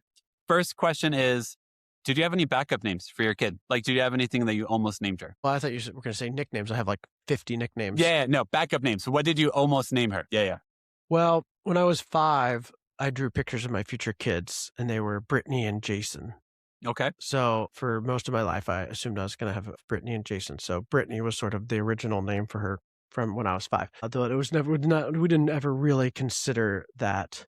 first question is, did you have any backup names for your kid? Like, did you have anything that you almost named her? Well, I thought you were going to say nicknames. I have like 50 nicknames. Yeah, no, backup names. So what did you almost name her? Yeah. Well, when I was 5, I drew pictures of my future kids, and they were Brittany and Jason. Okay. So for most of my life, I assumed I was going to have Brittany and Jason. So Brittany was sort of the original name for her from when I was 5. Although it was we didn't ever really consider that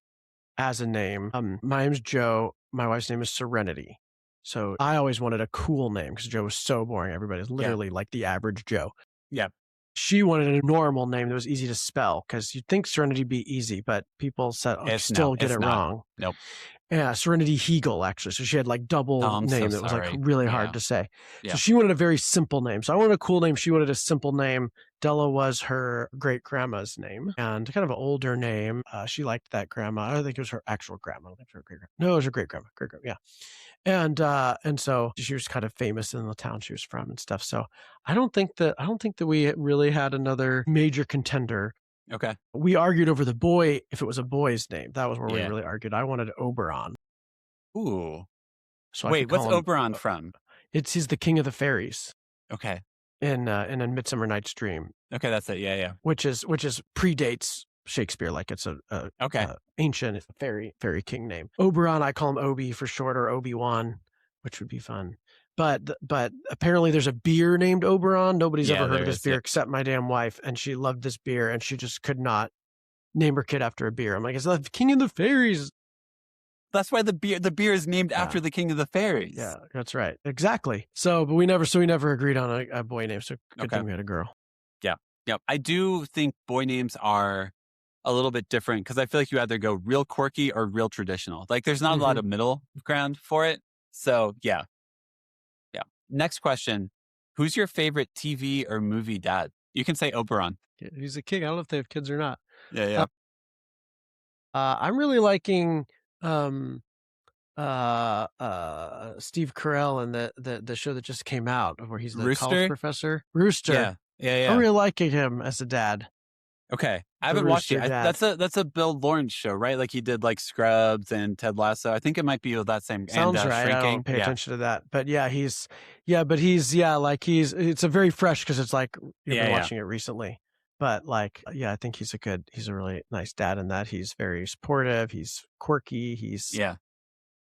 as a name. My name's Joe. My wife's name is Serenity. So I always wanted a cool name because Joe was so boring. Everybody's literally like the average Joe. Yeah. She wanted a normal name that was easy to spell because you'd think Serenity would be easy, but people said, get it wrong. Nope. Yeah, Serenity Hegel, actually. So she had like double name that was like really hard to say. Yeah. So she wanted a very simple name. So I wanted a cool name. She wanted a simple name. Della was her great grandma's name and kind of an older name. She liked that grandma. I don't think it was her actual grandma. I don't think it was her great grandma. No, it was her great grandma. Yeah. And so she was kind of famous in the town she was from and stuff. So I don't think that we really had another major contender. Okay. We argued over the boy, if it was a boy's name. That was where we really argued. I wanted Oberon. Ooh. So wait, what's Oberon from? He's the king of the fairies. Okay. In A Midsummer Night's Dream. Okay, that's it. Yeah. Which predates Shakespeare, like it's a ancient fairy king name. Oberon, I call him Obi for short, or Obi-Wan, which would be fun. But apparently there's a beer named Oberon. Nobody's ever heard of this beer except my damn wife, and she loved this beer, and she just could not name her kid after a beer. I'm like, it's the king of the fairies. That's why the beer is named after the king of the fairies. Yeah, that's right. Exactly. So, but we never agreed on a boy name. So good thing we had a girl. Yeah. Yeah. I do think boy names are a little bit different because I feel like you either go real quirky or real traditional. Like there's not a lot of middle ground for it. So yeah. Next question. Who's your favorite TV or movie dad? You can say Oberon. Yeah, he's a king. I don't know if they have kids or not. Yeah. I'm really liking Steve Carell and the show that just came out where he's the college professor. Rooster. Yeah. I'm really liking him as a dad. Okay. I haven't watched it. That's a Bill Lawrence show, right? Like he did like Scrubs and Ted Lasso. I think it might be with that same. Sounds and, right. Shrinking. I don't pay attention to that, but it's a very fresh because it's like you've been watching it recently. But like, I think he's a really nice dad in that he's very supportive. He's quirky. He's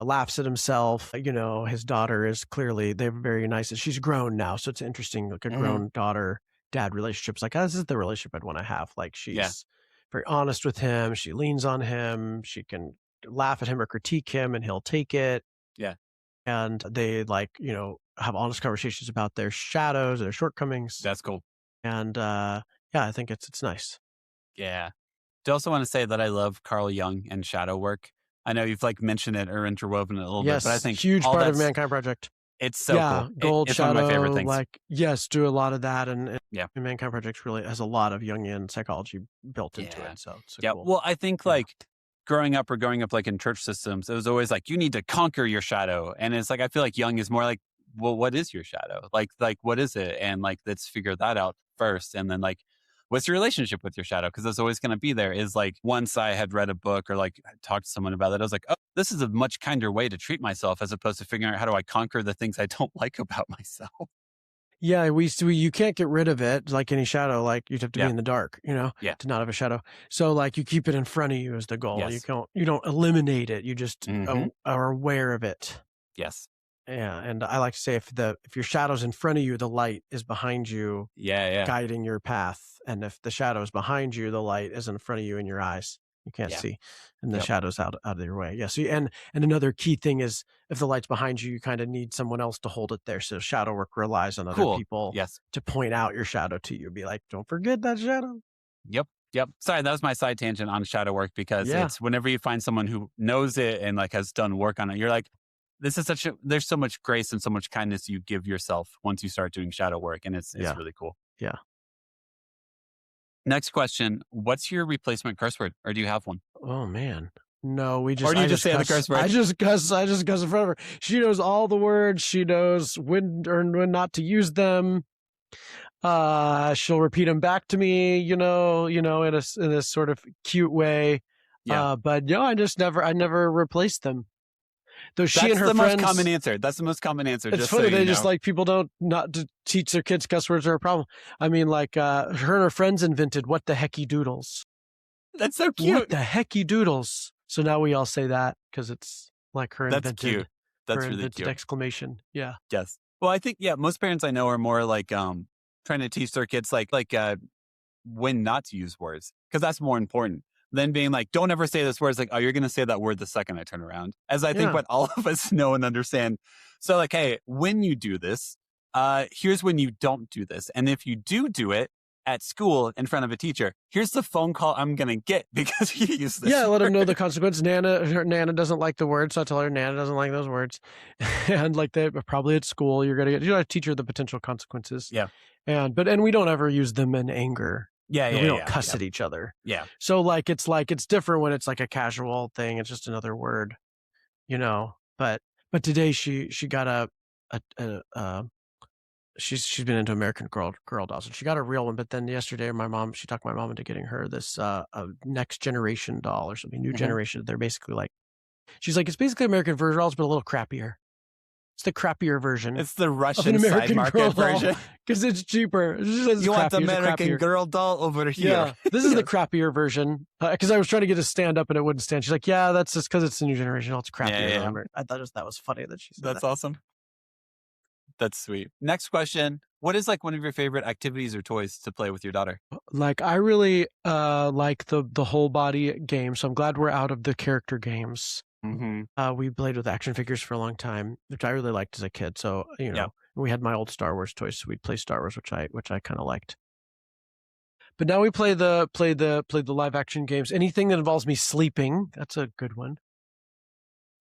laughs at himself. His daughter is they're very nice. She's grown now, so it's interesting. Like a grown daughter dad relationships, like this is the relationship I'd want to have. Like she's very honest with him. She leans on him. She can laugh at him or critique him, and he'll take it. Yeah, and they have honest conversations about their shadows, their shortcomings. That's cool. And I think it's nice. Yeah. Do also want to say that I love Carl Jung and shadow work. I know you've like mentioned it or interwoven it a little bit, but I Yes, think huge all part of that's, Mankind Project. it's so Yeah, cool. Gold It's one of my favorite Shadow, things. like, yes, do a lot of that. And Yeah. Mankind Project really has a lot of Jungian psychology built into Yeah. it. So it's Yeah. cool. Well, I think Yeah. like growing up like in church systems, it was always like, you need to conquer your shadow. And it's like, I feel like Jung is more like, well, what is your shadow? Like, what is it? And like, let's figure that out first. And then like, what's your relationship with your shadow? Because it's always going to be there. Is like, once I had read a book or like talked to someone about it, I was like, oh, this is a much kinder way to treat myself as opposed to figuring out how do I conquer the things I don't like about myself. Yeah, you can't get rid of it like any shadow. Like you'd have to be Yeah. in the dark, Yeah. to not have a shadow. So like you keep it in front of you as the goal. Yes. You don't eliminate it. You just Mhm. are aware of it. Yes. Yeah, and I like to say if your shadow's in front of you, the light is behind you, Yeah. guiding your path. And if the shadow's behind you, the light is in front of you in your eyes. You can't Yeah. see, and the Yep. shadow's out of your way. Yeah. So and another key thing is if the light's behind you, you kind of need someone else to hold it there. So shadow work relies on other Cool. people Yes. to point out your shadow to you. Be like, don't forget that shadow. Yep. Sorry, that was my side tangent on shadow work because Yeah. it's whenever you find someone who knows it and like has done work on it, you're like, there's so much grace and so much kindness you give yourself once you start doing shadow work. And it's Yeah. really cool. Yeah. Next question. What's your replacement curse word? Or do you have one? Oh man. No, we just. Or do you I just say the cuss. curse word? I just cuss in front of her. She knows all the words. She knows when not to use them. She'll repeat them back to me. In a sort of cute way. Yeah. But I never replaced them. Though she That's and her the friends. most common answer. That's the most common answer. It's just funny. so They you just know. like people not to teach their kids cuss words are a problem. I mean, like her and her friends invented "what the hecky doodles." That's so cute. What the hecky doodles? So now we all say that because it's like her That's invented. cute. That's her really invented cute. exclamation. Yeah. Yes. Well, I think, most parents I know are more like trying to teach their kids like when not to use words, because that's more important than being like, don't ever say this word. It's like, oh, you're going to say that word the second I turn around, as I think Yeah. what all of us know and understand. So like, hey, when you do this, here's when you don't do this. And if you do it at school in front of a teacher, here's the phone call I'm going to get because you use this. Yeah, let them know the consequence. Nana doesn't like the word, so I tell her Nana doesn't like those words. And like probably at school, you got to teach her the potential consequences. Yeah. And we don't ever use them in anger. Yeah. We don't cuss at each other. Yeah. So it's different when it's like a casual thing. It's just another word, But today she got she's been into American Girl dolls, and she got a real one. But then yesterday, she talked my mom into getting her this a next generation doll or something, new generation. They're basically like, she's like, it's basically American Girl dolls, but a little crappier. It's the crappier version. It's the of an Russian side American Girl market version. because it's cheaper. You want the American Girl doll over here. Yeah, this is the crappier version. Because I was trying to get it to stand up and it wouldn't stand. She's like, yeah, that's just because it's the new generation. It's crappier. Yeah. I thought that was funny that she said That's that. awesome. That's sweet. Next question. What is like one of your favorite activities or toys to play with your daughter? Like I really like the whole body game. So I'm glad we're out of the character games. Mm-hmm. We played with action figures for a long time, which I really liked as a kid. So we had my old Star Wars toys, so we'd play Star Wars, which I kind of liked. But now we play the live action games. Anything that involves me sleeping, that's a good one.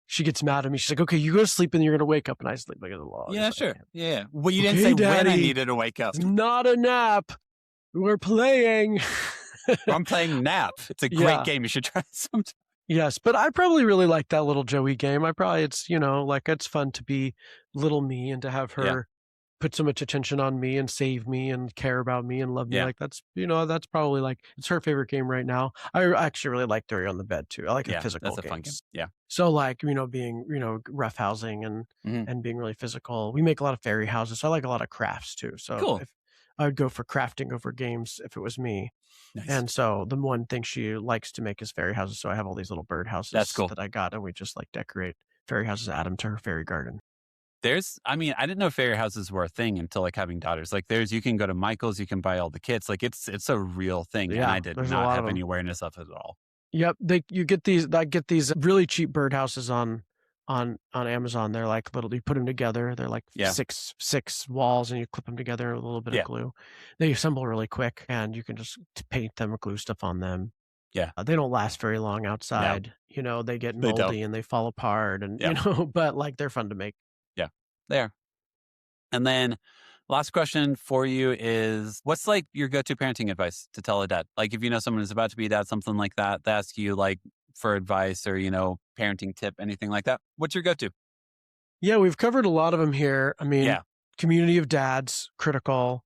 She gets mad at me. She's like, "Okay, you go to sleep and you're gonna wake up." And I sleep like a log. Yeah, sure. Yeah. Well, you Okay, didn't say when I Daddy. needed to wake up. It's not a nap. We're playing. I'm playing Nap. It's a great Yeah. game. You should try it sometime. Yes, but I probably really like that little Joey game. It's fun to be little me and to have her put so much attention on me and save me and care about me and love me. Yeah. Like that's probably like, it's her favorite game right now. I actually really like Theory on the Bed too. I like the physical that's a fun game. games. Yeah. So like, being, roughhousing and, Mhm. and being really physical. We make a lot of fairy houses. So I like a lot of crafts too. So Cool. if I would go for crafting over games if it was me. Nice. And so the one thing she likes to make is fairy houses. So I have all these little bird houses That's cool. that I got, and we just like decorate fairy houses, add them to her fairy garden. I didn't know fairy houses were a thing until like having daughters. Like you can go to Michael's, you can buy all the kits. Like it's a real thing. Yeah, and I did there's a not lot have of any awareness of it at all. Yep. I get these really cheap bird houses on on Amazon. They're like little, you put them together. They're like Yeah. six walls, and you clip them together with a little bit of glue. They assemble really quick, and you can just paint them or glue stuff on them. Yeah. They don't last very long outside. They get moldy and they fall apart, and but like they're fun to make. Yeah, they are. And then last question for you is, what's like your go-to parenting advice to tell a dad? Like if you know someone is about to be a dad, something like that, they ask you like for advice or, parenting tip, anything like that. What's your go-to? Yeah, we've covered a lot of them here. I mean, community of dads, critical,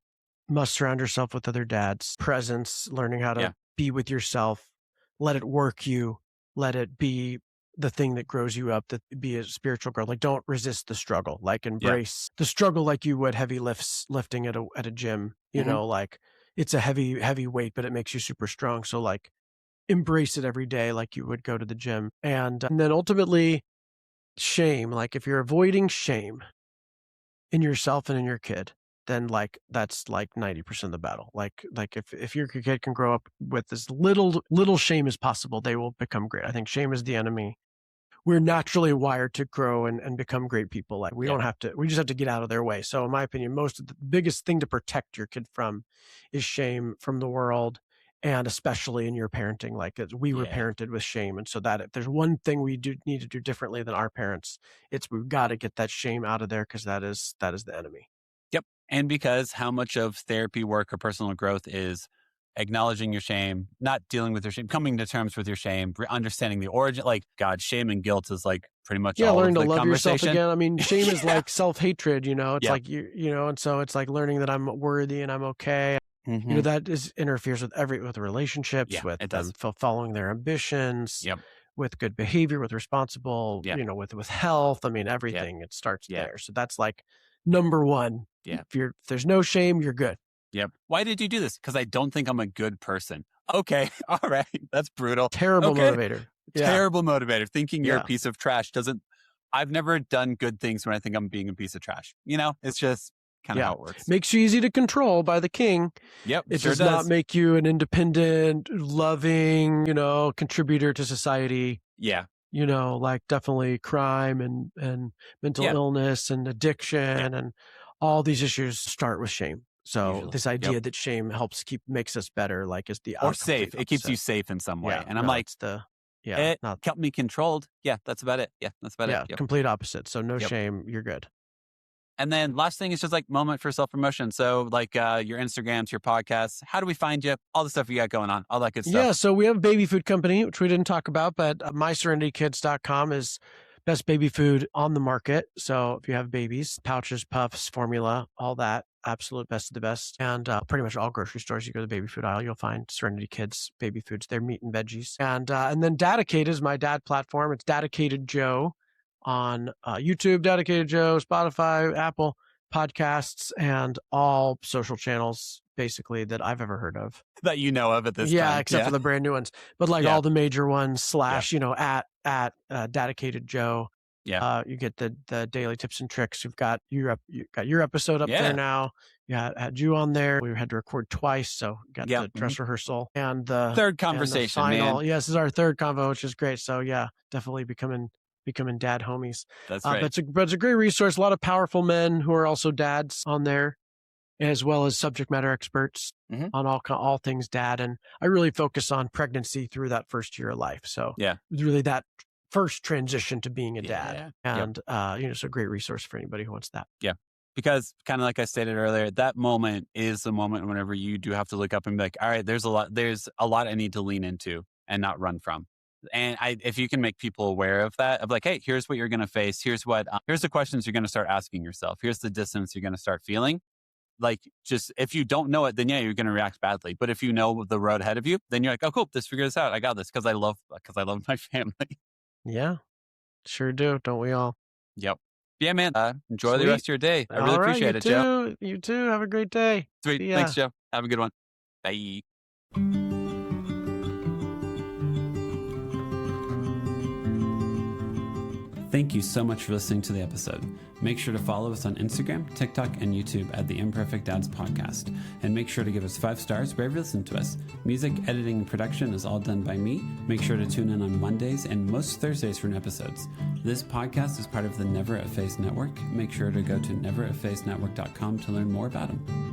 must surround yourself with other dads, presence, learning how to be with yourself, let it work you, let it be the thing that grows you up, that be a spiritual growth. Like don't resist the struggle, like embrace the struggle like you would heavy lifting at a gym, like it's a heavy weight, but it makes you super strong. So like embrace it every day like you would go to the gym. And then ultimately shame, like if you're avoiding shame in yourself and in your kid, then like that's like 90% of the battle. Like if your kid can grow up with as little shame as possible, they will become great. I think shame is the enemy. We're naturally wired to grow and become great people. Like we don't have to, we just have to get out of their way. So in my opinion, most of the biggest thing to protect your kid from is shame from the world, and especially in your parenting. Like we were parented with shame. And so that if there's one thing we need to do differently than our parents, it's we've got to get that shame out of there, because that is the enemy. Yep. And because how much of therapy work or personal growth is acknowledging your shame, not dealing with your shame, coming to terms with your shame, understanding the origin, like God, shame and guilt is like pretty much all learn of to the love yourself conversation. again. I mean, shame is like self-hatred, it's like and so it's like learning that I'm worthy and I'm okay. Mm-hmm. That interferes with relationships, with them following their ambitions, with good behavior, with responsible, with health. I mean, everything, it starts there. So that's like number one. Yeah. If there's no shame, you're good. Yep. Why did you do this? Because I don't think I'm a good person. Okay. All right. That's brutal. Terrible motivator. Terrible motivator. Thinking you're a piece of trash I've never done good things when I think I'm being a piece of trash. It's just kind of how it works. Makes you easy to control by the king. Yep. It does not make you an independent, loving, contributor to society. Yeah. Like definitely crime and mental illness and addiction and all these issues start with shame. So usually, this idea that shame makes us better, like is the or safe. It keeps you safe in some way. And I'm like, it kept me controlled. Yeah, that's about it. Yeah, that's about it. Yeah, complete opposite. So no shame, you're good. And then last thing is just like moment for self-promotion. So like your Instagrams, your podcasts, how do we find you? All the stuff you got going on, all that good stuff. Yeah, so we have a baby food company, which we didn't talk about, but myserenitykids.com is best baby food on the market. So if you have babies, pouches, puffs, formula, all that, absolute best of the best. And pretty much all grocery stores, you go to the baby food aisle, you'll find Serenity Kids baby foods. They're meat and veggies. And then Dadicated is my dad platform. It's Dadicated Joe on YouTube, Dadicated Joe, Spotify, Apple podcasts, and all social channels basically that I've ever heard of. That you know of at this time. Yeah, except for the brand new ones. But like all the major ones / at Dadicated Joe. Yeah. You get the daily tips and tricks. You've got your episode up there now. Yeah, had you on there. We had to record twice, so got the dress rehearsal and the third conversation. And the final. Man. Yes, this is our third convo, which is great. So yeah, definitely becoming dad homies. That's right. But it's a great resource. A lot of powerful men who are also dads on there, as well as subject matter experts on all things dad. And I really focus on pregnancy through that first year of life. So really that first transition to being a dad. And, so a great resource for anybody who wants that. Yeah. Because kind of like I stated earlier, that moment is the moment whenever you do have to look up and be like, all right, there's a lot I need to lean into and not run from. And if you can make people aware of that, of like, hey, here's what you're going to face. Here's the questions you're going to start asking yourself. Here's the distance you're going to start feeling. Like, just if you don't know it, then you're going to react badly. But if you know the road ahead of you, then you're like, oh, cool, figure this out. I got this because I love my family. Yeah, sure do. Don't we all? Yep. Yeah, man. Enjoy the rest of your day. I really appreciate it, Joe. You too. Have a great day. Sweet. Thanks, Joe. Have a good one. Bye. Thank you so much for listening to the episode. Make sure to follow us on Instagram, TikTok, and YouTube at the Imperfect Dads Podcast. And make sure to give us 5 stars wherever you listen to us. Music, editing, and production is all done by me. Make sure to tune in on Mondays and most Thursdays for new episodes. This podcast is part of the Never a Face Network. Make sure to go to neverafacenetwork.com to learn more about them.